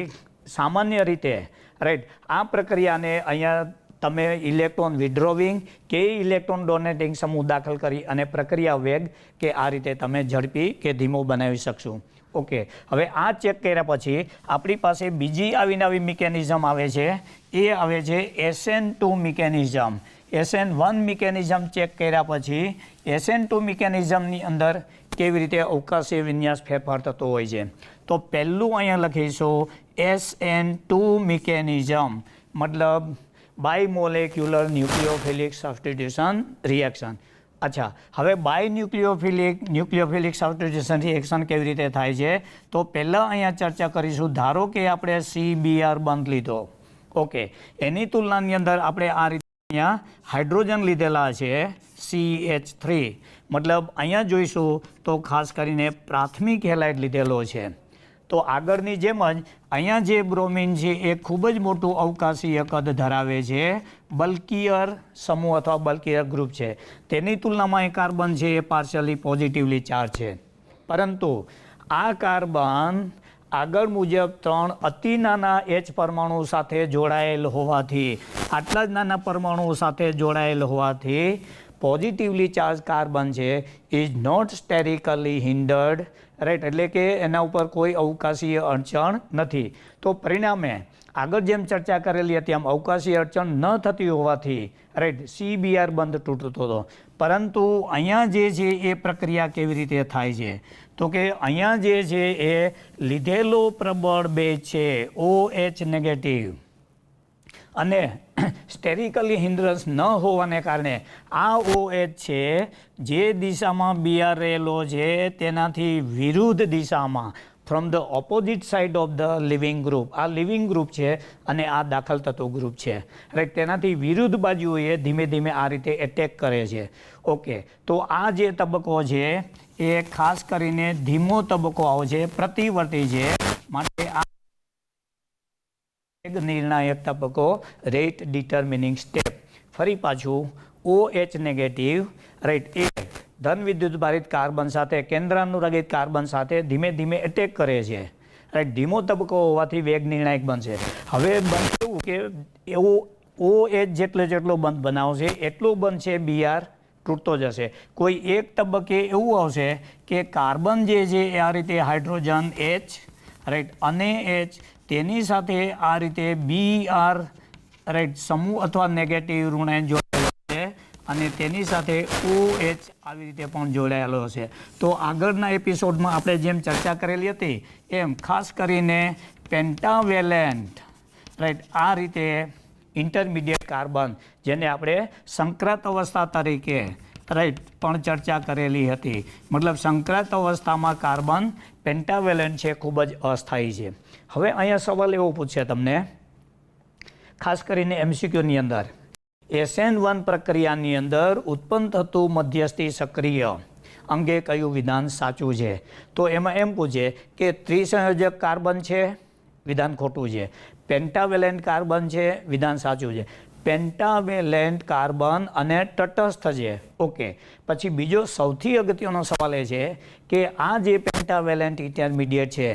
સામાન્ય રીતે રાઈટ આ પ્રક્રિયાને અહીંયા તમે ઇલેક્ટ્રોન વિડ્રોવિંગ કે ઇલેક્ટ્રોન ડોનેટિંગ સમૂહ દાખલ કરી અને પ્રક્રિયા વેગ કે આ રીતે તમે ઝડપી કે ધીમો બનાવી શકશો. ઓકે, હવે આ ચેક કર્યા પછી આપણી પાસે બીજી આવી નવી મિકેનિઝમ આવે છે, એ આવે છે SN2 mechanism. SN1 mechanism check કર્યા પછી SN2 મિકેનિઝમની અંદર કેવી રીતે અવકાશીય વિન્યાસ ફેરફાર થતો હોય છે. તો પહેલું અહીંયા લખીશું SN2 મિકેનિઝમ, મતલબ બાયમોલેક્યુલર ન્યુક્લિયોફિલિક સબસ્ટિટ્યુશન રિએક્શન. અચ્છા, હવે ન્યુક્લિયોફિલિક સબસ્ટિટ્યુશન રિએક્શન કેવી રીતે થાય છે? તો પહેલાં અહીંયા ચર્ચા કરીશું. ધારો કે આપણે CBr બંધ લીધો, ઓકે, એની તુલનાની અંદર આપણે આ રીતે અહીંયા હાઇડ્રોજન લીધેલા છે CH3, મતલબ અહીંયા જોઈશું તો ખાસ કરીને પ્રાથમિક હેલાઇડ લીધેલો છે. તો આગળની જેમ જ અહીંયા જે બ્રોમિન છે એ ખૂબ જ મોટું અવકાશીય કદ ધરાવે છે, બલ્કિયર સમૂહ અથવા બલ્કિયર ગ્રુપ છે. તેની તુલનામાં એ કાર્બન છે એ પાર્શિયલી પોઝિટિવલી ચાર્જ છે. પરંતુ આ કાર્બન આગળ મુજબ 3 અતિ નાના H પરમાણુ સાથે જોડાયેલ હોવાથી, આટલા જ નાના પરમાણુઓ સાથે જોડાયેલ હોવાથી પોઝિટિવલી ચાર્જ કાર્બન છે ઇઝ નોટ સ્ટેરિકલી હિન્ડર્ડ, રાઈટ, એટલે કે એના ઉપર કોઈ અવકાશીય અડચણ નથી. તો પરિણામે આગળ જેમ ચર્ચા કરેલી હતી આમ અવકાશીય અડચણ ન થતી હોવાથી, રાઈટ, CBr બંધ તૂટતો હતો. પરંતુ અહીંયા જે છે એ પ્રક્રિયા કેવી રીતે થાય છે? તો કે અહીંયા જે છે એ લીધેલો પ્રબળ બેઝ છે OH નેગેટિવ અને સ્ટેરિકલી હિન્ડ્રન્સ ન હોવાને કારણે આ OH છે જે દિશામાં Br રહેલો છે તેનાથી વિરુદ્ધ દિશામાં, from the opposite side of the living group, આ લિવિંગ ગ્રુપ છે અને આ દાખલ થતો ગ્રુપ છે, રાઈટ, તેનાથી વિરુદ્ધ બાજુએ ધીમે ધીમે આ રીતે એટેક કરે છે. ઓકે, તો આ જે તબક્કો છે એ ખાસ કરીને ધીમો તબક્કો આવે છે, પ્રતિવર્તી છે, માટે આ નિર્ણાયક તબક્કો, રેટ ડિટર્મિનિંગ સ્ટેપ. ફરી પાછું OH નેગેટિવ, રાઈટ, એ ધન વિદ્યુત ભારિત કાર્બન સાથે, કેન્દ્રાનુરાગિત કાર્બન સાથે ધીમે ધીમે એટેક કરે છે, રાઈટ. ધીમો તબક્કો હોવાથી વેગ નિર્ણાયક બનશે. હવે બનશે એવું કે એવું OH જેટલો બંધ બનાવશે એટલો બનશે Br તૂટતો જશે. કોઈ એક તબક્કે એવું આવશે કે કાર્બન જે છે એ આ રીતે હાઇડ્રોજન H, રાઈટ, અને H તેની સાથે આ રીતે Br, રાઈટ, સમૂહ અથવા નેગેટિવ ઋણાયન જોડાયેલો છે અને તેની સાથે OH આવી રીતે પણ જોડાયેલો છે. તો આગળના એપિસોડમાં આપણે જેમ ચર્ચા કરેલી હતી એમ ખાસ કરીને પેન્ટાવેલેન્ટ, રાઈટ, આ રીતે ઇન્ટરમીડિયેટ કાર્બન, જેને આપણે સંક્રાંત અવસ્થા તરીકે, રાઈટ, પણ ચર્ચા કરેલી હતી. મતલબ સંક્રાંત અવસ્થામાં કાર્બન પેન્ટાવેલેન્ટ છે, ખૂબ જ અસ્થાયી છે. હવે અહીંયા સવાલ એવો પૂછશે તમને, ખાસ કરીને MCQની અંદર, SN1 પ્રક્રિયાની અંદર ઉત્પન્ન થતું મધ્યસ્થી સક્રિય અંગે કયું વિધાન સાચું છે? તો એમાં એમ પૂછે કે ત્રિસંયોજક કાર્બન છે, વિધાન ખોટું છે. પેન્ટાવેલેન્ટ કાર્બન છે, વિધાન સાચું છે. પેન્ટાવેલેન્ટ કાર્બન અને તટસ્થ છે, ઓકે. પછી બીજો સૌથી અગત્યનો સવાલ એ છે કે આ જે પેન્ટાવેલેન્ટ ઇન્ટરમીડિયેટ છે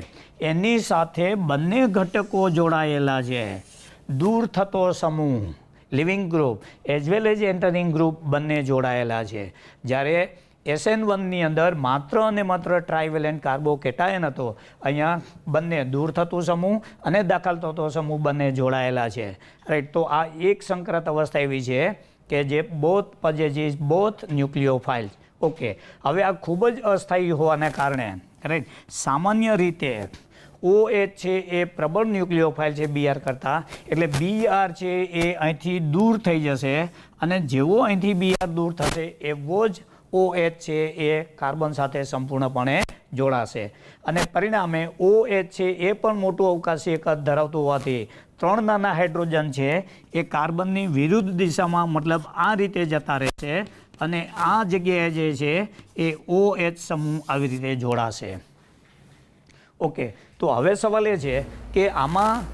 એની સાથે બંને ઘટકો જોડાયેલા છે, દૂર થતો સમૂહ, living group as well as entering group બંને જોડાયેલા છે. જ્યારે SN1ની અંદર માત્ર અને માત્ર ટ્રાઇવેલેન્ટ કાર્બોકેટાયન હતો, અહીંયા બંને દૂર થતું સમૂહ અને દાખલ થતો સમૂહ બંને જોડાયેલા છે, રાઈટ. તો આ એક સંક્રાંત અવસ્થા એવી છે કે જે બોથ પોઝેસિસ બોથ ન્યુક્લિયોફાઇલ્સ, ઓકે. હવે આ ખૂબ જ અસ્થાયી હોવાને કારણે, રાઈટ, સામાન્ય રીતે OH છે એ પ્રબળ ન્યુક્લિયોફાઇલ છે Br કરતાં, એટલે Br છે એ અહીંથી દૂર થઈ જશે અને જેવો અહીંથી Br દૂર થશે એવો જ OH છે એ કાર્બન સાથે સંપૂર્ણપણે જોડાશે અને પરિણામે OH છે એ પણ મોટું અવકાશીય કદ ધરાવતું હોવાથી 3 નાના હાઇડ્રોજન છે એ કાર્બનની વિરુદ્ધ દિશામાં, મતલબ આ રીતે જતા રહેશે અને આ જગ્યાએ જે છે એ OH સમૂહ આવી રીતે જોડાશે, ઓકે. તો હવે સવાલ એ છે કે આમાં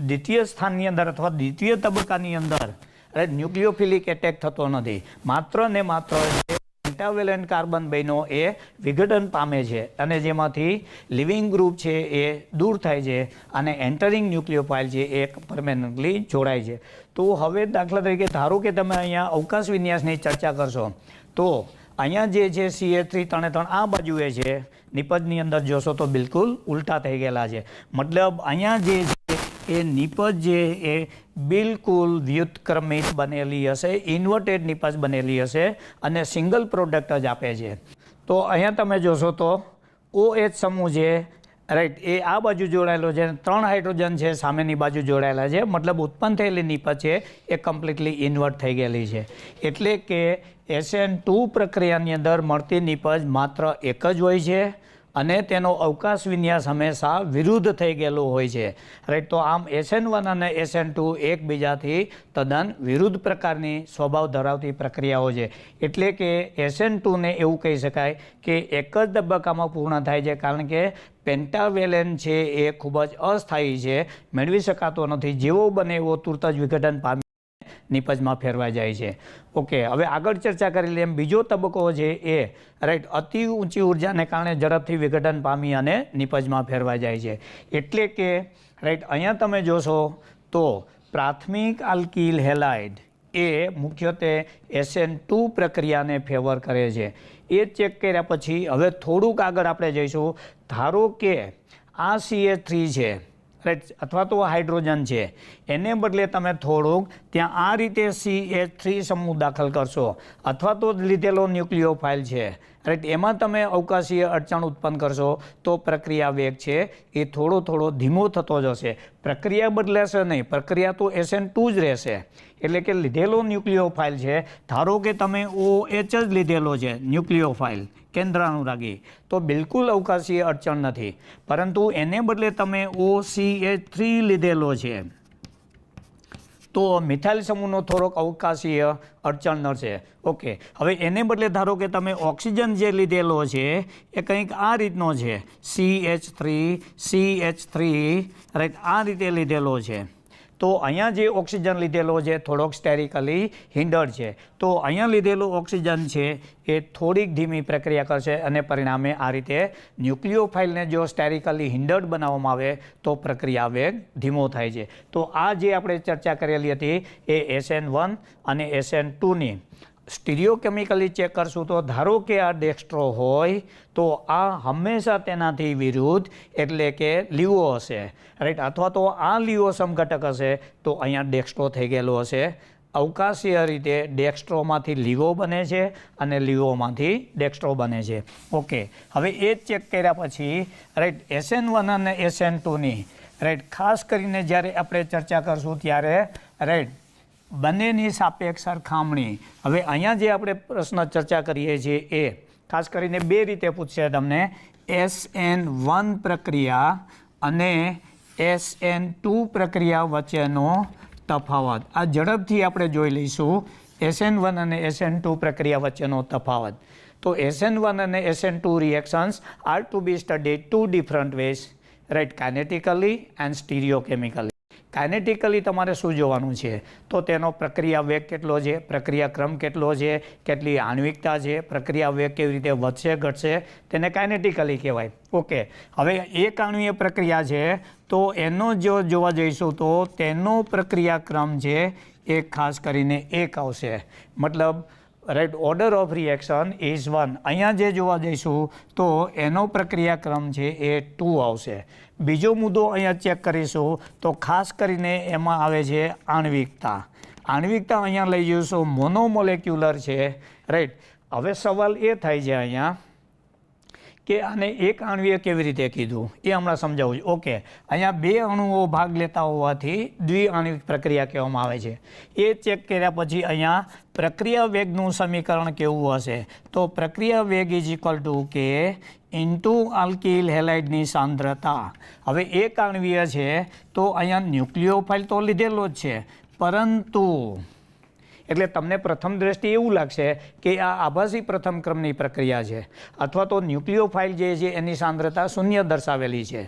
દ્વિતીય સ્થાનની અંદર અથવા દ્વિતીય તબક્કાની અંદર ન્યુક્લિયોફિલિક એટેક થતો નથી, માત્ર ને માત્ર જે પેન્ટાવેલેન્ટ કાર્બન બન્યો એ વિઘટન પામે છે અને જેમાંથી લિવિંગ ગ્રુપ છે એ દૂર થાય છે અને એન્ટરિંગ ન્યુક્લિયોફાઇલ છે એ પરમેનન્ટલી જોડાય છે. તો હવે દાખલા તરીકે ધારો કે તમે અહીંયા અવકાશ વિન્યાસની ચર્ચા કરશો તો અહીંયા જે છે CH3 3 આ બાજુએ છે, નિપજની અંદર જોશો તો બિલકુલ ઉલટા થઈ ગયેલા છે. મતલબ અહીંયા જે છે એ નિપજ જે એ બિલકુલ વ્યુત્ક્રમિત બનેલી હશે, ઇન્વર્ટેડ નિપજ બનેલી હશે અને સિંગલ પ્રોડક્ટ જ આપે છે. તો અહીંયા તમે જોશો તો OH સમૂહ છે, રાઈટ, એ આ બાજુ જોડાયેલો છે, 3 હાઇડ્રોજન છે સામેની બાજુ જોડાયેલા છે, મતલબ ઉત્પન્ન થયેલી નિપજ છે એ કમ્પ્લીટલી ઇન્વર્ટ થઈ ગયેલી છે. એટલે કે SN2 પ્રક્રિયાની અંદર મળતી નિપજ માત્ર એક જ હોય છે અને તેનો અવકાશ વિન્યાસ હંમેશા વિરુદ્ધ થઈ ગયેલો હોય છે, રાઈટ. તો આમ SN1 અને SN2 એકબીજાથી તદ્દન વિરુદ્ધ પ્રકારની સ્વભાવ ધરાવતી પ્રક્રિયાઓ છે. એટલે કે SN2ને એવું કહી શકાય કે એક જ તબક્કામાં પૂર્ણ થાય છે, કારણ કે પેન્ટાવેલેન છે એ ખૂબ જ અસ્થાયી છે, મેળવી શકાતો નથી, જેવો બને એવો તુરત જ વિઘટન પામી નિપજમાં ફેરવાઈ જાય છે. ઓકે, હવે આગળ ચર્ચા કરી લઈએ. બીજો તબક્કો છે એ, રાઈટ, અતિ ઊંચી ઉર્જાને કારણે ઝડપથી વિઘટન પામી અને નિપજમાં ફેરવાઈ જાય છે. એટલે કે રાઈટ, અહીંયા તમે જોશો તો પ્રાથમિક આલ્કિલ હેલાઇડ એ મુખ્યત્વે SN2 પ્રક્રિયાને ફેવર કરે છે. એ ચેક કર્યા પછી હવે થોડુંક આગળ આપણે જઈશું. ધારો કે આ CH3 છે, રાઈટ, અથવા તો હાઇડ્રોજન છે, એને બદલે તમે થોડુંક ત્યાં આ રીતે CH3 સમૂહ દાખલ કરશો, અથવા તો લીધેલો ન્યુક્લિયોફાઇલ છે, રાઈટ, એમાં તમે અવકાશીય અડચણ ઉત્પન્ન કરશો તો પ્રક્રિયા વેગ છે એ થોડો ધીમો થતો જશે. પ્રક્રિયા બદલાશે નહીં, પ્રક્રિયા તો SN2 જ રહેશે. એટલે કે લીધેલો ન્યુક્લિયોફાઇલ છે, ધારો કે તમે OH જ લીધેલો છે ન્યુક્લિયોફાઇલ કેન્દ્રાનુરાગી, તો બિલકુલ અવકાશીય અડચણ નથી, પરંતુ એને બદલે તમે OCH3 લીધેલો છે તો મિથાઇલ સમૂહનો થોડોક અવકાશીય અડચણ નડશે. ઓકે, હવે એને બદલે ધારો કે તમે ઓક્સિજન જે લીધેલો છે એ કંઈક આ રીતનો છે, CH3, રાઈટ, આ રીતે લીધેલો છે. તો અહીંયા જે ઓક્સિજન લીધેલો છે થોડોક સ્ટેરિકલી હિન્ડર્ડ છે, તો અહીંયા લીધેલો ઓક્સિજન છે એ થોડીક ધીમી પ્રક્રિયા કરશે અને પરિણામે આ રીતે ન્યુક્લિયોફાઇલને જો સ્ટેરિકલી હિન્ડર્ડ બનાવવામાં આવે તો પ્રક્રિયા વેગ ધીમો થાય છે. તો આ જે આપણે ચર્ચા કરેલી હતી એ SN1 અને SN2ની સ્ટીરિયોકેમિકલી ચેક કરશું તો ધારો કે આ ડેક્સ્ટ્રો હોય તો આ હંમેશા તેનાથી વિરુદ્ધ એટલે કે લીવો હશે, રાઈટ, અથવા તો આ લીવો સમઘટક હશે તો અહીંયા ડેક્સ્ટ્રો થઈ ગયેલો હશે. અવકાશીય રીતે ડેક્સ્ટ્રોમાંથી લીવો બને છે અને લીવોમાંથી ડેક્સ્ટ્રો બને છે. ઓકે, હવે એ ચેક કર્યા પછી, રાઈટ, SN1 અને SN2ની, રાઈટ, ખાસ કરીને જ્યારે આપણે ચર્ચા કરશું ત્યારે, રાઈટ, બંનેની સાપેક્ષ સરખામણી. હવે અહીંયા જે આપણે પ્રશ્ન ચર્ચા કરીએ છીએ એ ખાસ કરીને બે રીતે પૂછશે તમને, SN1 પ્રક્રિયા અને SN2 પ્રક્રિયા વચ્ચેનો તફાવત. આ ઝડપથી આપણે જોઈ લઈશું SN1 અને SN2 પ્રક્રિયા વચ્ચેનો તફાવત. તો SN1 અને SN2 reactions are to be studied two different ways, right, kinetically and stereochemically. કાઇનેટિકલી તમારે શું જોવાનું છે તો તેનો પ્રક્રિયા વેગ કેટલો છે, પ્રક્રિયા ક્રમ કેટલો છે, કેટલી આણ્વિકતા છે, પ્રક્રિયા વેગ કેવી રીતે વધશે ઘટશે, તેને કાઇનેટિકલી કહેવાય. ઓકે, હવે એક આણ્વીય પ્રક્રિયા છે તો એનો જો જોવા જઈશું તો તેનો પ્રક્રિયા ક્રમ છે એ ખાસ કરીને એક આવશે, મતલબ right, order of reaction is 1. અહીંયા જે જોવા જઈશું તો એનો પ્રક્રિયા ક્રમ છે એ 2 આવશે. બીજો મુદ્દો અહીંયા ચેક કરીશું તો ખાસ કરીને એમાં આવે છે આણ્વિકતા. આણ્વિકતા અહીંયા લઈ જઈશું મોનોમોલેક્યુલર છે, રાઈટ. હવે સવાલ એ થાય છે અહીંયા કે આને એક આણ્વીય કેવી રીતે કીધું એ હમણાં સમજાવું છું. ઓકે, અહીંયા બે અણુઓ ભાગ લેતા હોવાથી દ્વિઆણ્વિક પ્રક્રિયા કહેવામાં આવે છે. એ ચેક કર્યા પછી અહીંયા પ્રક્રિયા વેગનું સમીકરણ કેવું હશે તો પ્રક્રિયા વેગ is equal to k into આલ્કિલ હેલાઇડની સાંદ્રતા. હવે એક આણ્વીય છે તો અહીંયા ન્યુક્લિયોફાઇલ તો લીધેલો જ છે, પરંતુ એટલે તમને પ્રથમ દ્રષ્ટિએ એવું લાગશે કે આ આભાસી પ્રથમ ક્રમની પ્રક્રિયા છે અથવા તો ન્યુક્લિયોફાઇલ જે છે એની સાંદ્રતા 0 દર્શાવેલી છે,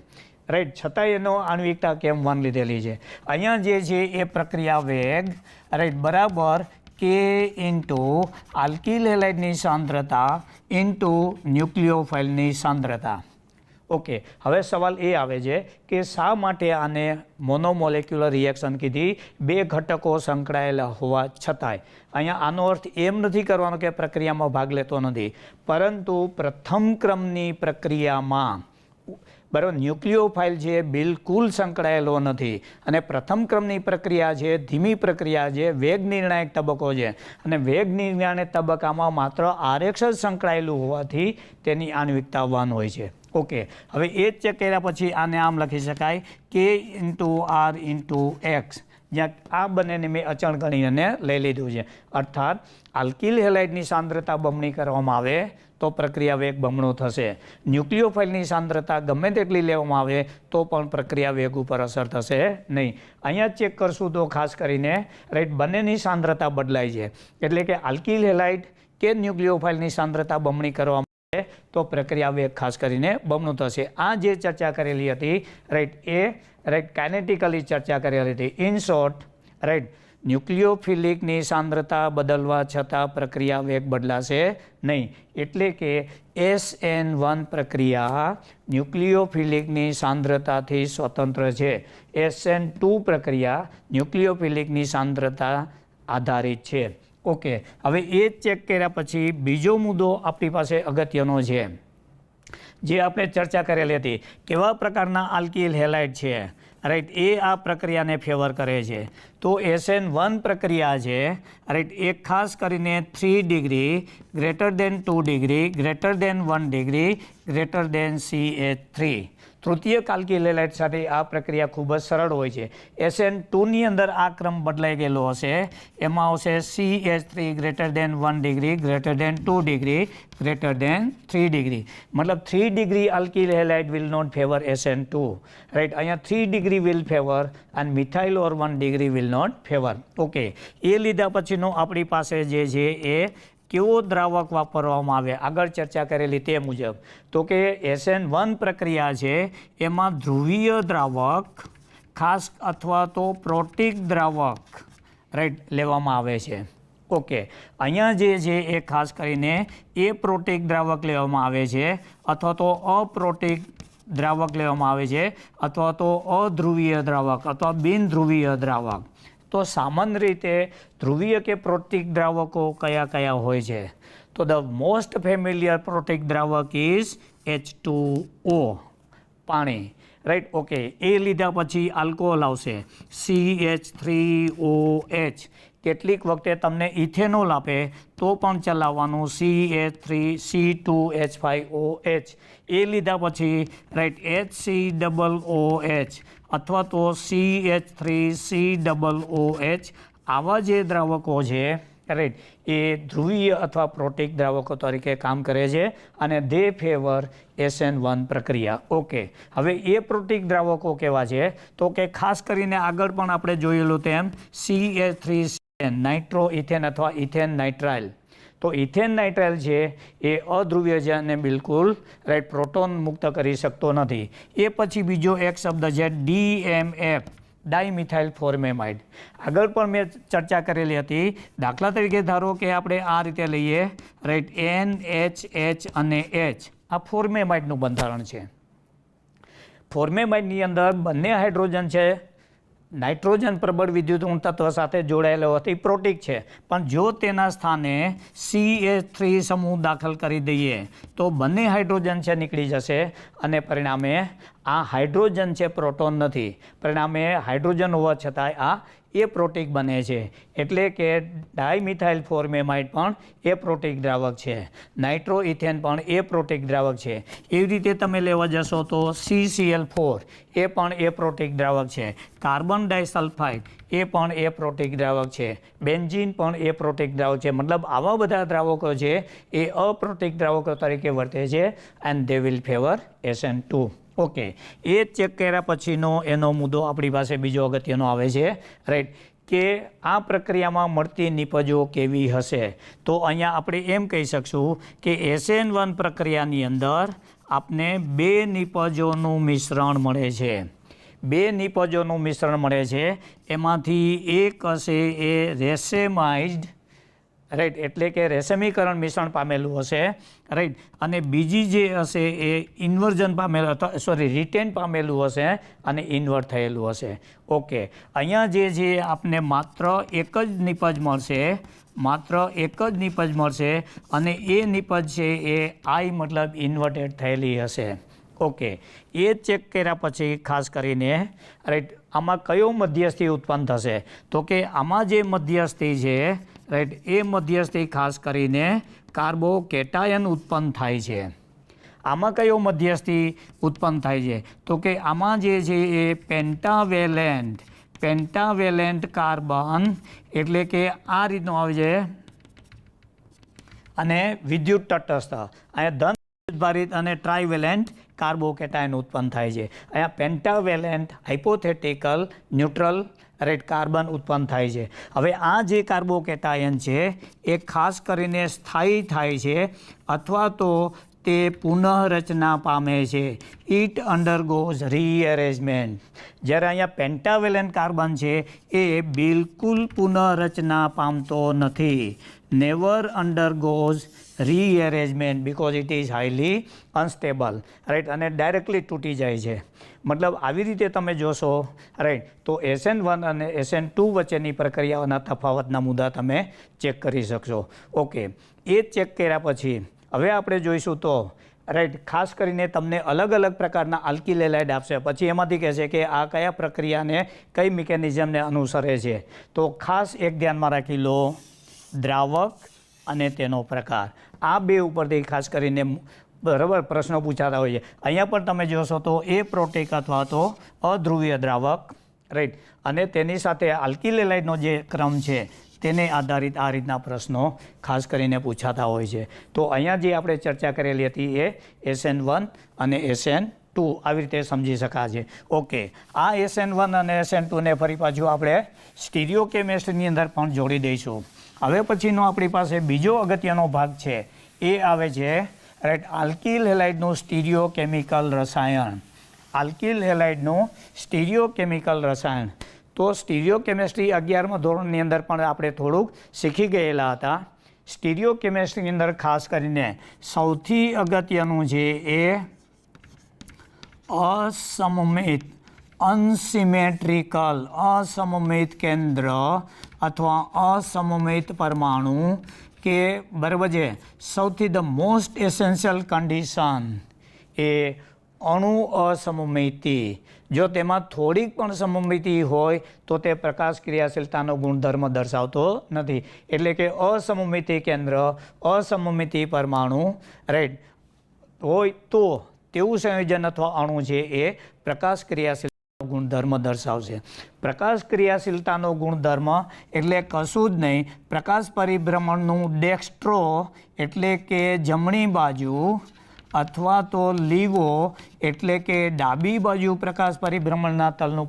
રાઈટ, છતાંય એનો આણ્વિકતા કેમ 1 લીધેલી છે. અહીંયા જે છે એ પ્રક્રિયા વેગ, રાઈટ, બરાબર કે ઇન્ટુ આલ્કિલ હેલાઇડની સાંદ્રતા ઇન્ટુ ન્યુક્લિયોફાઇલની સાંદ્રતા. ઓકે, હવે સવાલ એ આવે છે કે શા માટે આને મોનોમોલેક્યુલર રિએક્શન કીધી, બે ઘટકો સંકળાયેલા હોવા છતાંય. અહીંયા આનો અર્થ એમ નથી કરવાનો કે પ્રક્રિયામાં ભાગ લેતો નથી, પરંતુ પ્રથમ ક્રમની પ્રક્રિયામાં બરાબર. ન્યુક્લિયોફાઇલ છે બિલકુલ સંકળાયેલો નથી અને પ્રથમ ક્રમની પ્રક્રિયા છે, ધીમી પ્રક્રિયા છે, વેગ નિર્ણાયક તબક્કો છે અને વેગ નિર્ણાયક તબક્કામાં માત્ર RX જ સંકળાયેલું હોવાથી તેની આણ્વિકતા 1 હોય છે. ઓકે, હવે એ જ ચેક કર્યા પછી આને આમ લખી શકાય K × R × X, જ્યાં આ બંનેને મેં અચળ ગણીને લઈ લીધું છે. અર્થાત આલ્કિલ હેલાઇડની સાંદ્રતા બમણી કરવામાં આવે તો પ્રક્રિયા વેગ બમણો થશે. ન્યુક્લિયોફાઇલની સાંદ્રતા ગમે તેટલી લેવામાં આવે તો પણ પ્રક્રિયા વેગ ઉપર અસર થશે નહીં. અહીંયા ચેક કરશું તો ખાસ કરીને રાઈટ બંનેની સાંદ્રતા બદલાય છે. એટલે કે આલ્કિલ હેલાઇડ કે ન્યુક્લિયોફાઇલની સાંદ્રતા બમણી કરવામાં આવે તો પ્રક્રિયા વેગ ખાસ કરીને બમણું થશે. આ જે ચર્ચા કરેલી હતી રાઈટ એ રાઈટ કાઇનેટિકલી ચર્ચા કરેલી હતી. ઇન શોર્ટ રાઈટ ન્યુક્લિયોફિલિકની સાંદ્રતા બદલવા છતાં પ્રક્રિયા વેગ બદલાશે નહીં. એટલે કે SN1 પ્રક્રિયા ન્યુક્લિયોફિલિકની સાંદ્રતાથી સ્વતંત્ર છે. SN2 પ્રક્રિયા ન્યુક્લિયોફિલિકની સાંદ્રતા આધારિત છે. ઓકે, હવે એ ચેક કર્યા પછી બીજો મુદ્દો આપણી પાસે અગત્યનો છે જે આપણે ચર્ચા કરેલી હતી. કેવા પ્રકારના આલ્કિલ હેલાઇડ છે રાઈટ એ આ પ્રક્રિયાને ફેવર કરે છે. તો SN1 પ્રક્રિયા છે રાઈટ એ ખાસ કરીને 3 degree greater than 2 degree greater than 1 degree greater than CH3 તૃતીયક આલ્કિલ હેલાઇડ સાથે આ પ્રક્રિયા ખૂબ જ સરળ હોય છે. SN2ની અંદર આ ક્રમ બદલાઈ ગયેલો હશે. એમાં આવશે CH3 greater than 1 degree greater than 2 degree greater than 3 degree. મતલબ 3 degree alkyl halide will not favour SN2 right. અહીંયા 3 ડિગ્રી વિલ ફેવર અને methyl or 1 degree will not favour. Okay, એ લીધા પછીનો આપણી પાસે જે છે એ કેવો દ્રાવક વાપરવામાં આવે આગળ ચર્ચા કરેલી તે મુજબ. તો કે SN1 પ્રક્રિયા છે એમાં ધ્રુવીય દ્રાવક ખાસ અથવા તો પ્રોટિક દ્રાવક રાઈટ લેવામાં આવે છે. ઓકે, અહીંયા જે છે એ ખાસ કરીને એ પ્રોટિક દ્રાવક લેવામાં આવે છે અથવા તો અપ્રોટિક દ્રાવક લેવામાં આવે છે અથવા તો અધ્રુવીય દ્રાવક અથવા બિનધ્રુવીય દ્રાવક. તો સામાન્ય રીતે ધ્રુવીય કે પ્રોટિક દ્રાવકો કયા કયા હોય છે? તો ધ મોસ્ટ ફેમિલિયર પ્રોટિક દ્રાવક ઇઝ H2O, પાણી રાઈટ. ઓકે, એ લીધા પછી આલ્કોહોલ આવશે CH3OH. કેટલીક વખતે તમને ઇથેનોલ આપે તો પણ ચલાવવાનું CH3C2H5OH. એ લીધા પછી રાઈટ HCOOH અથવા તો CH3COOH. આવા જે દ્રાવકો છે રાઈટ એ ધ્રુવીય અથવા પ્રોટિક દ્રાવકો તરીકે કામ કરે છે અને દે ફેવર SN1 પ્રક્રિયા. ઓકે, હવે એ પ્રોટિક દ્રાવકો કેવા છે? તો કે ખાસ કરીને આગળ પણ આપણે જોયેલું તેમ CH3 નાઇટ્રો ઇથેન અથવા ઇથેન નાઇટ્રાઇલ. તો ઇથેન નાઇટ્રાઇલ છે એ અધ્રુવીય છે અને બિલકુલ રાઈટ પ્રોટોન મુક્ત કરી શકતો નથી. એ પછી બીજો એક શબ્દ છે DMF, ડાયમિથાઇલ ફોર્મેમાઇડ. આગળ પણ મેં ચર્ચા કરેલી હતી. દાખલા તરીકે ધારો કે આપણે આ રીતે લઈએ રાઈટ NH અને H. આ ફોર્મેમાઇડનું બંધારણ છે. ફોર્મેમાઇડની અંદર બંને હાઇડ્રોજન છે નાઇટ્રોજન પ્રબળ વિદ્યુત તત્વ સાથે જોડાયેલો હોવાથી પ્રોટિક છે. પણ જો તેના સ્થાને CH3 સમૂહ દાખલ કરી દઈએ તો બંને હાઇડ્રોજન છે નીકળી જશે અને પરિણામે આ હાઇડ્રોજન છે પ્રોટોન નથી. પરિણામે હાઇડ્રોજન હોવા છતાંય આ એ પ્રોટિક બને છે. એટલે કે ડાયમિથાઇલ ફોર્મેમાઇડ પણ એ પ્રોટિક દ્રાવક છે. નાઇટ્રો ઇથેન પણ એ પ્રોટિક દ્રાવક છે. એવી રીતે તમે લેવા જશો તો CCl4 એ પણ એ પ્રોટિક દ્રાવક છે. કાર્બન ડાયસલ્ફાઇડ એ પણ એ પ્રોટિક દ્રાવક છે. બેન્ઝીન પણ એ પ્રોટિક દ્રાવક છે. મતલબ આવા બધા દ્રાવકો છે એ અપ્રોટિક દ્રાવકો તરીકે વર્તે છે and they will favour SN2. Okay, એ ચેક કર્યા પછીનો એનો મુદ્દો આપણી પાસે બીજો અગત્યનો આવે છે રાઈટ કે આ પ્રક્રિયામાં મળતી નિપજો કેવી હશે? તો અહીંયા આપણે એમ કહી શકશું કે SN1 પ્રક્રિયાની અંદર આપને 2 નિપજોનું મિશ્રણ મળે છે. 2 નિપજોનું મિશ્રણ મળે છે. એમાંથી એક હશે એ રેસેમાઇઝ્ડ રાઈટ એટલે કે રેશમીકરણ મિશ્રણ પામેલું હશે રાઈટ. અને બીજી જે હશે એ ઇન્વર્ઝન પામેલું અથવા રિટેન પામેલું હશે અને ઇન્વર્ટ થયેલું હશે. ઓકે, અહીંયા જે છે આપને માત્ર એક જ નિપજ મળશે અને એ નિપજ છે એ આઈ મતલબ ઇન્વર્ટેડ થયેલી હશે. ઓકે, એ ચેક કર્યા પછી ખાસ કરીને રાઈટ આમાં કયો મધ્યસ્થી ઉત્પન્ન થશે? તો કે આમાં જે મધ્યસ્થી છે રાઈટ એ મધ્યસ્થી ખાસ કરીને કાર્બોકેટાયન ઉત્પન્ન થાય છે. આમાં કયો મધ્યસ્થી ઉત્પન્ન થાય છે? તો કે આમાં જે છે એ પેન્ટાવેલેન્ટ કાર્બન એટલે કે આ રીતનું આવે છે અને વિદ્યુત તટસ્થ અહીંયા ધન ભારિત અને ટ્રાઇવેલેન્ટ કાર્બોકેટાયન ઉત્પન્ન થાય છે. અહીંયા pentavalent hypothetical neutral right carbon ઉત્પન્ન થાય છે. હવે આ જે કાર્બોકેટાયન છે એ ખાસ કરીને સ્થાયી થાય છે અથવા તો તે પુનઃરચના પામે છે. ઇટ અંડરગોઝ રીએરેન્જમેન્ટ. જ્યારે અહીંયા પેન્ટાવેલેન્ટ કાર્બન છે એ બિલકુલ પુનઃરચના પામતો નથી. Never undergoes rearrangement because it is highly unstable right અને ડાયરેક્ટલી તૂટી જાય છે. મતલબ આવી રીતે તમે જોશો રાઈટ તો SN1 અને SN2 વચ્ચેની પ્રક્રિયાઓના તફાવતના મુદ્દા તમે ચેક કરી શકશો. ઓકે, એ ચેક કર્યા પછી હવે આપણે જોઈશું તો રાઈટ ખાસ કરીને તમને અલગ અલગ પ્રકારના આલ્કિલ હેલાઇડ આપશે. પછી એમાંથી કહેશે કે આ કયા પ્રક્રિયાને કઈ મિકેનિઝમને અનુસરે છે. તો ખાસ એક ધ્યાનમાં રાખી લો, દ્રાવક અને તેનો પ્રકાર. આ બે ઉપરથી ખાસ કરીને બરાબર પ્રશ્નો પૂછાતા હોય છે. અહીંયા પણ તમે જોશો તો એપ્રોટિક અથવા તો અધ્રુવીય દ્રાવક રાઈટ અને તેની સાથે આલ્કિલ હેલાઇડનો જે ક્રમ છે તેને આધારિત આ રીતના પ્રશ્નો ખાસ કરીને પૂછાતા હોય છે. તો અહીંયા જે આપણે ચર્ચા કરેલી હતી એ SN1 અને SN2 આવી રીતે સમજી શકાશે. ઓકે, આ SN1 અને SN2 ને ફરી પાછું આપણે સ્ટીરિયો કેમિસ્ટ્રીની અંદર પણ જોડી દઈશું. હવે પછીનો આપણી પાસે બીજો અગત્યનો ભાગ છે એ આવે છે રાઈટ આલ્કિલ હેલાઇડનું સ્ટીરિયો કેમિકલ રસાયણ. આલ્કિલ હેલાઇડનું સ્ટીરિયો કેમિકલ રસાયણ. તો સ્ટીરિયો કેમિસ્ટ્રી 11મા ધોરણની અંદર પણ આપણે થોડુંક શીખી ગયેલા હતા. સ્ટીરિયો કેમિસ્ટ્રીની અંદર ખાસ કરીને સૌથી અગત્યનું છે એ અસમમિત કેન્દ્ર અથવા અસમમિત પરમાણુ કે બરાબર છે. સૌથી ધ મોસ્ટ એસેન્શિયલ કન્ડિશન એ અણુ અસમમિતિ. જો તેમાં થોડીક પણ સમમિતિ હોય તો તે પ્રકાશ ક્રિયાશીલતાનો ગુણધર્મ દર્શાવતો નથી. એટલે કે અસમમિતિ કેન્દ્ર, અસમમિતિ પરમાણુ રાઈટ હોય તો તેવું સંયોજન અથવા અણુ છે એ પ્રકાશ ક્રિયાશીલતાનો ગુણધર્મ દર્શાવશે. પ્રકાશ ક્રિયાશીલતાનો ગુણધર્મ એટલે કશું જ નહીં, પ્રકાશ પરિભ્રમણનું ડેક્સ્ટ્રો એટલે કે જમણી બાજુ અથવા તો લીવો એટલે કે ડાબી બાજુ પ્રકાશ પરિભ્રમણના તલનું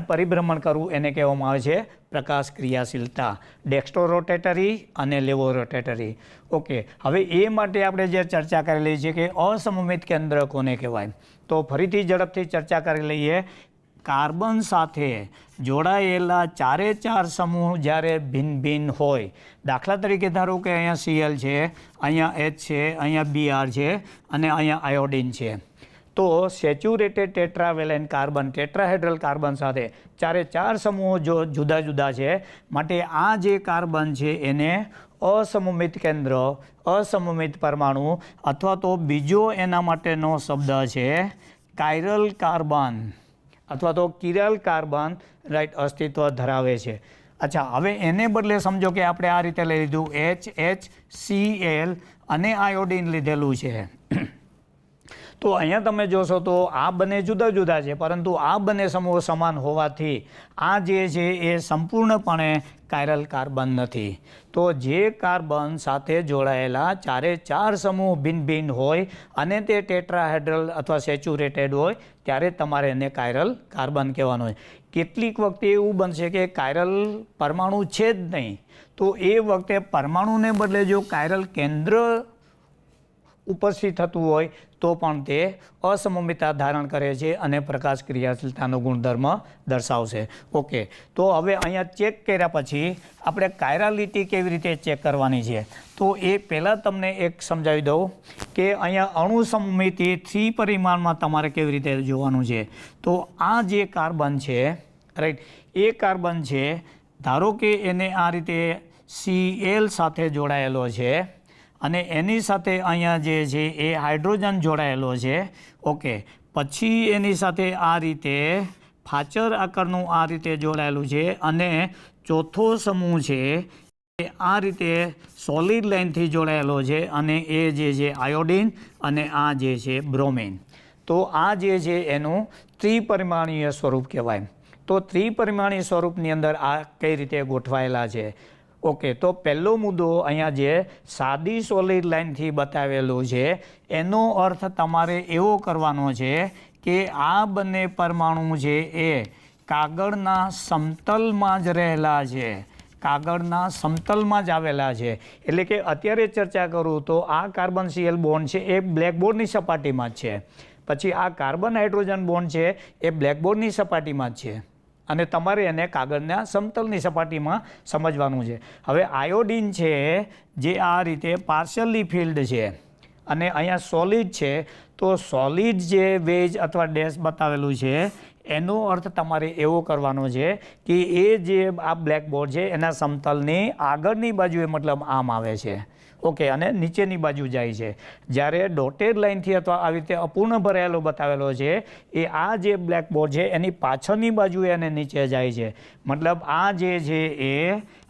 પરિભ્રમણ કરવું એને કહેવામાં આવે છે પ્રકાશ ક્રિયાશીલતા. ડેક્સ્ટ્રો રોટેટરી અને લેવો રોટેટરી. ઓકે, હવે એ માટે આપણે જે ચર્ચા કરેલી છે કે અસમમિત કેન્દ્ર કોને કહેવાય, તો ફરીથી ઝડપથી ચર્ચા કરી લઈએ. કાર્બન સાથે જોડાયેલા ચારે ચાર સમૂહ જ્યારે ભિન્ન ભિન્ન હોય, દાખલા તરીકે ધારો કે અહીંયા Cl છે, અહીંયા H છે, અહીંયા Br છે અને અહીંયા આયોડિન છે. તો સેચ્યુરેટેડ ટેટ્રાવેલેન્ટ કાર્બન, ટેટ્રાહેડ્રલ કાર્બન સાથે ચારે ચાર સમૂહો જો જુદા જુદા છે, માટે આ જે કાર્બન છે એને અસમમિત કેન્દ્ર, અસમમિત પરમાણુ અથવા તો બીજો એના માટેનો શબ્દ છે કાયરલ કાર્બન અથવા તો કિરલ કાર્બન રાઈટ અસ્તિત્વ ધરાવે છે. અચ્છા, હવે એને બદલે સમજો કે આપણે આ રીતે લઈ લીધું HCl અને આયોડિન લીધેલું છે. તો અહીંયા તમે જોશો તો આ બંને જુદા જુદા છે, પરંતુ આ બંને સમૂહો સમાન હોવાથી આ જે છે એ સંપૂર્ણપણે કાયરલ કાર્બન નથી. તો જે કાર્બન સાથે જોડાયેલા ચારે ચાર સમૂહ ભિન્ન ભિન્ન હોય અને તે ટેટ્રાહેડ્રલ અથવા સેચ્યુરેટેડ હોય ત્યારે તમારે એને કાયરલ કાર્બન કહેવાનું હોય. કેટલીક વખતે એવું બનશે કે કાયરલ પરમાણુ છે જ નહીં, તો એ વખતે પરમાણુને બદલે જો કાયરલ કેન્દ્ર ઉપસ્થિત થતું હોય તો પણ તે અસમમિતતા ધારણ કરે છે અને પ્રકાશ ક્રિયાશીલતાનો ગુણધર્મ દર્શાવશે. ઓકે, તો હવે અહીંયા ચેક કર્યા પછી આપણે કાયરાલિટી કેવી રીતે ચેક કરવાની છે, તો એ પહેલાં તમને એક સમજાવી દઉં કે અહીંયા અણુ સમમિતિ 3 પરિમાણમાં તમારે કેવી રીતે જોવાનું છે. તો આ જે કાર્બન છે રાઈટ, એ કાર્બન છે ધારો કે એને આ રીતે Cl સાથે જોડાયેલો છે અને એની સાથે અહીંયા જે છે એ હાઇડ્રોજન જોડાયેલો છે. ઓકે, પછી એની સાથે આ રીતે ફાચર આકારનું આ રીતે જોડાયેલું છે અને ચોથો સમૂહ છે એ આ રીતે સોલિડ લાઇનથી જોડાયેલો છે અને એ જે છે આયોડિન અને આ જે છે બ્રોમિન. તો આ જે છે એનું ત્રિપરિમાણીય સ્વરૂપ કહેવાય. તો ત્રિપરિમાણીય સ્વરૂપની અંદર આ કઈ રીતે ગોઠવાયેલા છે. ઓકે, તો પહેલો મુદ્દો અહીંયા જે સાદી સોલિડ લાઇનથી બતાવેલું છે એનો અર્થ તમારે એવો કરવાનો છે કે આ બંને પરમાણુ છે એ કાગળના સમતલમાં જ રહેલા છે, કાગળના સમતલમાં જ આવેલા છે. એટલે કે અત્યારે ચર્ચા કરું તો આ કાર્બન સીએલ બોન્ડ છે એ બ્લેકબોર્ડની સપાટીમાં જ છે, પછી આ કાર્બન હાઇડ્રોજન બોન્ડ છે એ બ્લેકબોર્ડની સપાટીમાં જ છે અને તમારે એને કાગળના સમતલની સપાટીમાં સમજવાનું છે. હવે આયોડિન છે જે આ રીતે પાર્શિયલી ફિલ્ડ છે અને અહીંયા સોલિડ છે, તો સોલિડ જે વેજ અથવા ડેશ બતાવેલું છે એનો અર્થ તમારે એવો કરવાનો છે કે એ જે આ બ્લેકબોર્ડ છે એના સમતલની આગળની બાજુએ મતલબ આમ આવે છે. ઓકે, અને નીચેની બાજુ જાય છે. જ્યારે ડોટેડ લાઇનથી અથવા આવી રીતે અપૂર્ણ ભરાયેલો બતાવેલો છે એ આ જે બ્લેકબોર્ડ છે એની પાછળની બાજુએ અને નીચે જાય છે. મતલબ આ જે છે એ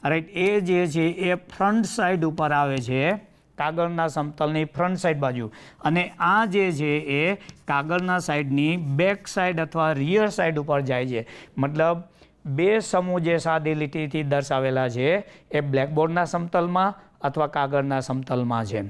રાઈટ એ જે છે એ ફ્રન્ટ સાઈડ ઉપર આવે છે, કાગળના સમતલની ફ્રન્ટ સાઈડ બાજુ, અને આ જે છે એ કાગળના સાઈડની બેક સાઈડ અથવા રિયર સાઈડ ઉપર જાય છે. મતલબ બે સમૂહ જે સાદી લીટીથી દર્શાવેલા છે એ બ્લેકબોર્ડના સમતલમાં અથવા કાગળના સમતલમાં છે.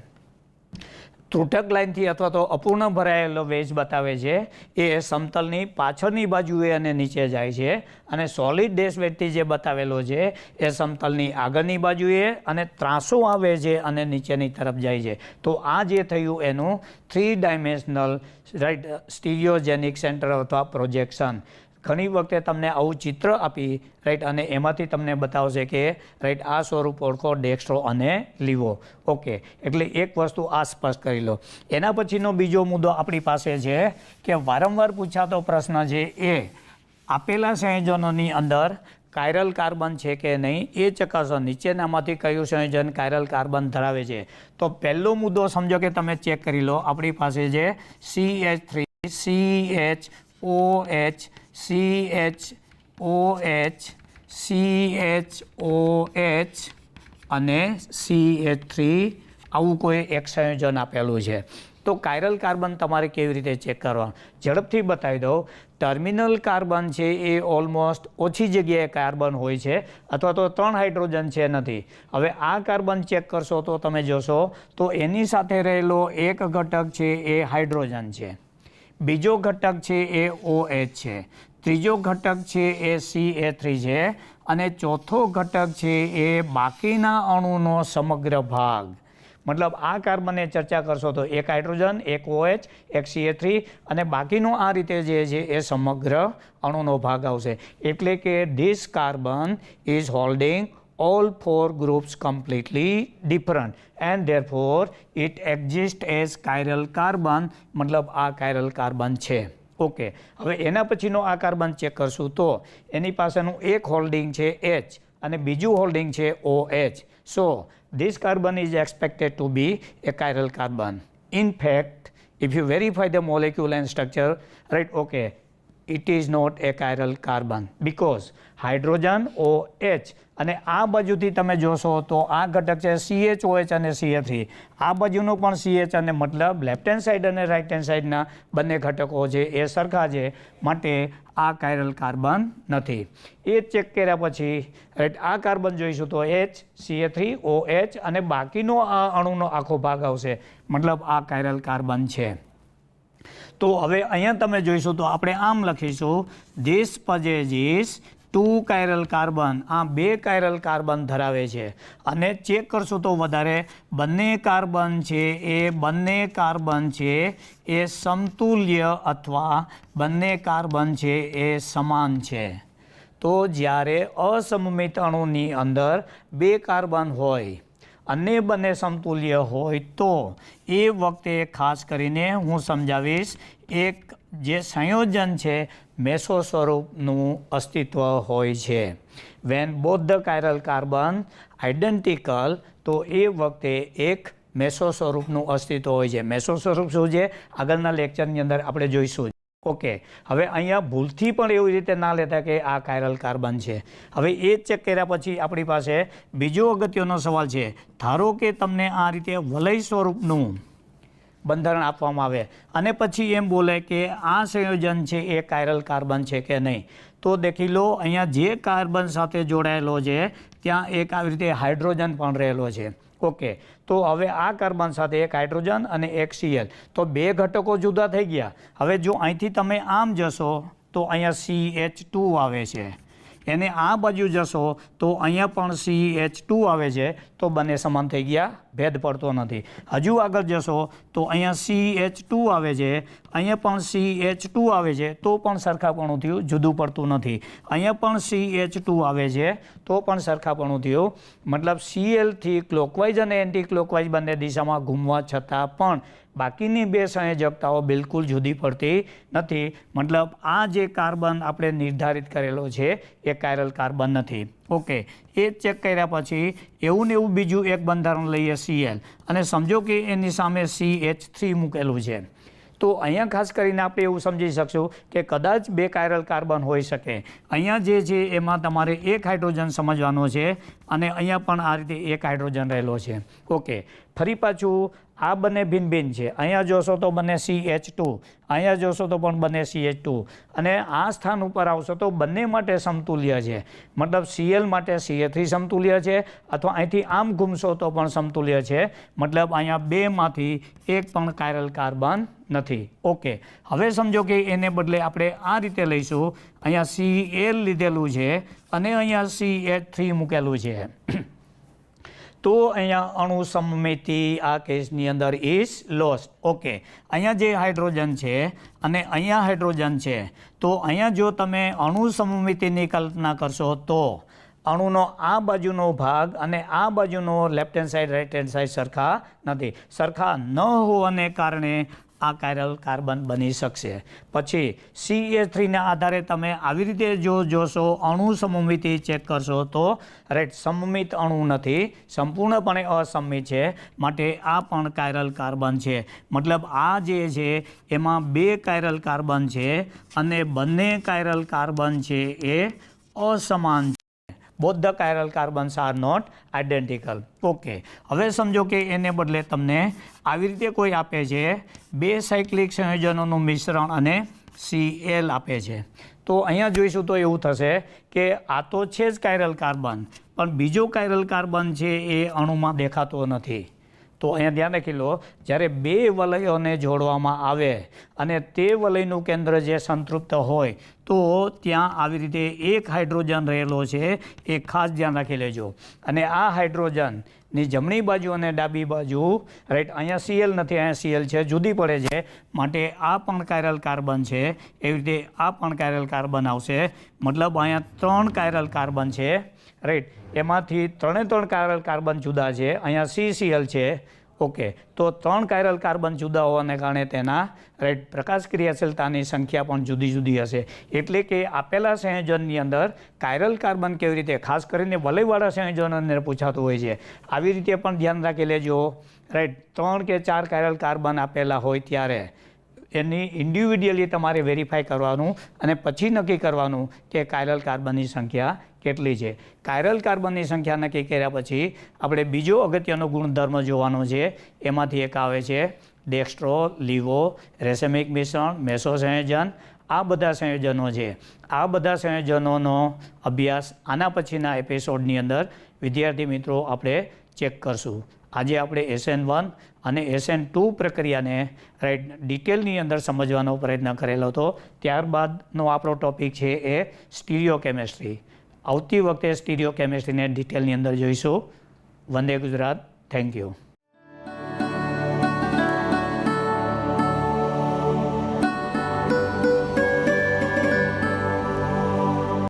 ત્રુટક લાઇનથી અથવા તો અપૂર્ણ ભરાયેલો વેજ બતાવે છે એ સમતલની પાછળની બાજુએ અને નીચે જાય છે, અને સોલિડ ડેશ વેજથી જે બતાવેલો છે એ સમતલની આગળની બાજુએ અને ત્રાસો આવે છે અને નીચેની તરફ જાય છે. તો આ જે થયું એનું 3 ડાયમેન્શનલ રાઈટ સ્ટીરિયોજેનિક સેન્ટર અથવા પ્રોજેક્શન. ઘણી વખતે તમને આવું ચિત્ર આપી રાઈટ અને એમાંથી તમને બતાવશે કે રાઈટ આ સ્વરૂપ ઓળખો ડેક્સ્ટ્રો અને લીવો. ઓકે, એટલે એક વસ્તુ આ સ્પષ્ટ કરી લો. એના પછીનો બીજો મુદ્દો આપણી પાસે છે કે વારંવાર પૂછાતો પ્રશ્ન છે એ આપેલા સંયોજનોની અંદર કાયરલ કાર્બન છે કે નહીં એ ચકાસો. નીચેનામાંથી કયું સંયોજન કાયરલ કાર્બન ધરાવે છે. તો પહેલો મુદ્દો સમજો કે તમે ચેક કરી લો. આપણી પાસે છે CH3, CHOH, CHOH, CHOH અને CH3 આવું કોઈ એક સંયોજન આપેલું છે. તો કાયરલ કાર્બન તમારે કેવી રીતે ચેક કરવાનું ઝડપથી બતાવી દઉં. ટર્મિનલ કાર્બન છે એ ઓલમોસ્ટ ઓછી જગ્યાએ કાર્બન હોય છે અથવા તો 3 હાઇડ્રોજન છે નથી. હવે આ કાર્બન ચેક કરશો તો તમે જોશો તો એની સાથે રહેલો એક ઘટક છે એ હાઇડ્રોજન છે, બીજો ઘટક છે એ OH છે, ત્રીજો ઘટક છે એ CH3 છે અને ચોથો ઘટક છે એ બાકીના અણુનો સમગ્ર ભાગ. મતલબ આ કાર્બનને ચર્ચા કરશો તો એક હાઇડ્રોજન, એક OH, એક CH3 અને બાકીનો આ રીતે જે છે એ સમગ્ર અણુનો ભાગ આવશે. એટલે કે this carbon is holding all 4 groups completely different and therefore it exists as chiral carbon. મતલબ આ chiral carbon છે. ઓકે, હવે એના પછીનો આ કાર્બન ચેક કરશું તો એની પાસેનું એક હોલ્ડિંગ છે H અને બીજું હોલ્ડિંગ છે OH. So this carbon is expected to be a chiral carbon. In fact, if you verify the molecule and structure, right, okay, it is not a chiral carbon because hydrogen OH અને આ બાજુથી તમે જોશો તો આ ઘટક છે CHOH અને CH3, આ બાજુનો પણ CH અને મતલબ લેફ્ટ હેન્ડ સાઈડ અને રાઈટ હેન્ડ સાઈડના બંને ઘટકો છે એ સરખા છે, માટે આ કાયરલ કાર્બન નથી. એ ચેક કર્યા પછી રાઈટ આ કાર્બન જોઈશું તો H, CH3, OH અને બાકીનો આ અણુનો આખો ભાગ આવશે, મતલબ આ કાયરલ કાર્બન છે. તો હવે અહીંયા તમે જોઈશું તો આપણે આમ લખીશું ધીસ possesses 2 કાયરલ કાર્બન. આ 2 કાયરલ કાર્બન ધરાવે છે અને ચેક કરશો તો વધારે બંને કાર્બન છે એ સમતુલ્ય અથવા બંને કાર્બન છે એ સમાન છે. તો જ્યારે અસમમિત અણુની અંદર 2 કાર્બન હોય અને બંને સમતુલ્ય હોય તો એ વખતે ખાસ કરીને હું સમજાવીશ એક જે સંયોજન છે મેસો સ્વરૂપનું અસ્તિત્વ હોય છે. When both the chiral carbon identical, તો એ વખતે એક મેસો સ્વરૂપનું અસ્તિત્વ હોય છે. મેસો સ્વરૂપ શું છે આગળના લેક્ચરની અંદર આપણે જોઈશું. ઓકે, હવે અહીંયા ભૂલથી પણ એવી રીતે ના લેતા કે આ કાયરલ કાર્બન છે. હવે એ ચેક કર્યા પછી આપણી પાસે બીજો અગત્યનો સવાલ છે. ધારો કે તમને આ રીતે વલય સ્વરૂપનું બંધારણ આપવામાં આવે અને પછી એમ બોલે કે આ સંયોજન છે એ કાયરલ કાર્બન છે કે નહીં. તો દેખી લો અહીંયા જે કાર્બન સાથે જોડાયેલો છે ત્યાં એક આવી રીતે હાઇડ્રોજન પણ રહેલો છે. ઓકે, તો હવે આ કાર્બન સાથે એક હાઇડ્રોજન અને એક Cl, તો બે ઘટકો જુદા થઈ ગયા. હવે જો અહીંથી તમે આમ જશો તો અહીંયા CH2 આવે છે, એને આ બાજુ જશો તો અહીંયા પણ CH2 આવે છે, તો બંને સમાન થઈ ગયા, ભેદ પડતો નથી. હજુ આગળ જશો તો અહીંયા CH2 આવે છે, અહીંયા પણ CH2 આવે છે, તો પણ સરખાપણું થયું, જુદું પડતું નથી. અહીંયા પણ CH2 આવે છે તો પણ સરખાપણું થયું. મતલબ Cl થી ક્લોકવાઇઝ અને એન્ટી ક્લોકવાઇઝ બંને દિશામાં ઘૂમવા છતાં પણ બાકીની બે સંયોજકતાઓ બિલકુલ જુદી પડતી નથી. મતલબ આ જે કાર્બન આપણે નિર્ધારિત કરેલો છે એ કાયરલ કાર્બન નથી. ઓકે, એ ચેક કર્યા પછી એવું ને એવું બીજું એક બંધારણ લઈએ Cl, અને સમજો કે એની સામે CH3 મૂકેલું છે. તો અહીંયા ખાસ કરીને આપણે એવું સમજી શકશું કે કદાચ બે કાયરલ કાર્બન હોઈ શકે. અહીંયા જે છે એમાં તમારે એક હાઇડ્રોજન સમજવાનો છે અને અહીંયા પણ આ રીતે એક હાઇડ્રોજન રહેલો છે. ઓકે, ફરી પાછું આ બંને ભિન્ન ભિન્ન છે. અહીંયા જોશો તો બંને CH2, અહીંયા જોશો તો પણ બંને CH2, અને આ સ્થાન ઉપર આવશો તો બંને માટે સમતુલ્ય છે. મતલબ Cl માટે CH3 સમતુલ્ય છે, અથવા અહીંથી આમ ઘૂમશો તો પણ સમતુલ્ય છે. મતલબ અહીંયા બેમાંથી એક પણ કાયરલ કાર્બન નથી. ઓકે, હવે સમજો કે એને બદલે આપણે આ રીતે લઈશું. અહીંયા Cl લીધેલું છે અને અહીંયા CH3 મૂકેલું છે. તો અહીંયા અણુ સમમિતિ આ કેસની અંદર ઇઝ લોસ્ટ. ઓકે, અહીંયા જે હાઇડ્રોજન છે અને અહીંયા હાઇડ્રોજન છે, તો અહીંયા જો તમે અણુ સમમિતિની કલ્પના કરશો તો અણુનો આ બાજુનો ભાગ અને આ બાજુનો left hand side right hand side સરખા નથી. સરખા ન હોવાને કારણે આ કાયરલ કાર્બન બની શકશે. પછી CH3ના આધારે તમે આવી રીતે જો જોશો, અણુ સમમિતિ ચેક કરશો તો રાઈટ સમમિત અણુ નથી, સંપૂર્ણપણે અસમમિત છે, માટે આ પણ કાયરલ કાર્બન છે. મતલબ આ જે છે એમાં બે કાયરલ કાર્બન છે અને બંને કાયરલ કાર્બન છે એ અસમાન છે. Both the chiral carbons are not identical. Okay, હવે સમજો કે એને બદલે તમને આવી રીતે કોઈ આપે છે, બે સાયક્લિક સંયોજનોનું મિશ્રણ અને Cl આપે છે. તો અહીંયા જોઈશું તો એવું થશે કે આ તો છે જ કાયરલ કાર્બન, પણ બીજો કાયરલ કાર્બન છે એ અણુમાં દેખાતો નથી. તો અહીંયા ધ્યાન રાખી લો, જ્યારે બે વલયોને જોડવામાં આવે અને તે વલયનું કેન્દ્ર જે સંતૃપ્ત હોય તો ત્યાં આવી રીતે એક હાઇડ્રોજન રહેલો છે, એ ખાસ ધ્યાન રાખી લેજો. અને આ હાઇડ્રોજનની જમણી બાજુ અને ડાબી બાજુ રાઈટ અહીંયા Cl નથી, અહીંયા Cl છે, જુદી પડે છે, માટે આ પણ કાયરલ કાર્બન છે. એવી રીતે આ પણ કાયરલ કાર્બન આવશે. મતલબ અહીંયા ત્રણ કાયરલ કાર્બન છે રાઈટ, એમાંથી ત્રણ કાયરલ કાર્બન જુદા છે. અહીંયા CCl છે. ઓકે, તો ત્રણ કાયરલ કાર્બન જુદા હોવાને કારણે તેના રાઈટ પ્રકાશ ક્રિયાશીલતાની સંખ્યા પણ જુદી જુદી હશે. એટલે કે આપેલા સંયોજનની અંદર કાયરલ કાર્બન કેવી રીતે, ખાસ કરીને વલયવાળા સંયોજનોની અંદર પૂછાતું હોય છે. આવી રીતે પણ ધ્યાન રાખી લેજો રાઈટ. 3 કે 4 કાયરલ કાર્બન આપેલા હોય ત્યારે એની ઇન્ડિવિડ્યુઅલી તમારે વેરીફાઈ કરવાનું અને પછી નક્કી કરવાનું કે કાયરલ કાર્બનની સંખ્યા કેટલી છે. કાયરલ કાર્બનની સંખ્યા નક્કી કર્યા પછી આપણે બીજો અગત્યનો ગુણધર્મ જોવાનો છે. એમાંથી એક આવે છે ડેક્સ્ટ્રો, લીવો, રેસેમિક મિશ્રણ, મેસો સંયોજન. આ બધા સંયોજનો છે. આ બધા સંયોજનોનો અભ્યાસ આના પછીના એપિસોડની અંદર વિદ્યાર્થી મિત્રો આપણે ચેક કરશું. આજે આપણે SN1 અને SN2 પ્રક્રિયાને રાઈટ ડિટેલની અંદર સમજવાનો પ્રયત્ન કરેલો હતો. ત્યારબાદનો આપણો ટોપિક છે એ સ્ટીરિયો કેમેસ્ટ્રી. આવતી વખતે સ્ટીરિયો કેમેસ્ટ્રીને ડિટેલની અંદર જોઈશું. વંદે ગુજરાત. Thank you.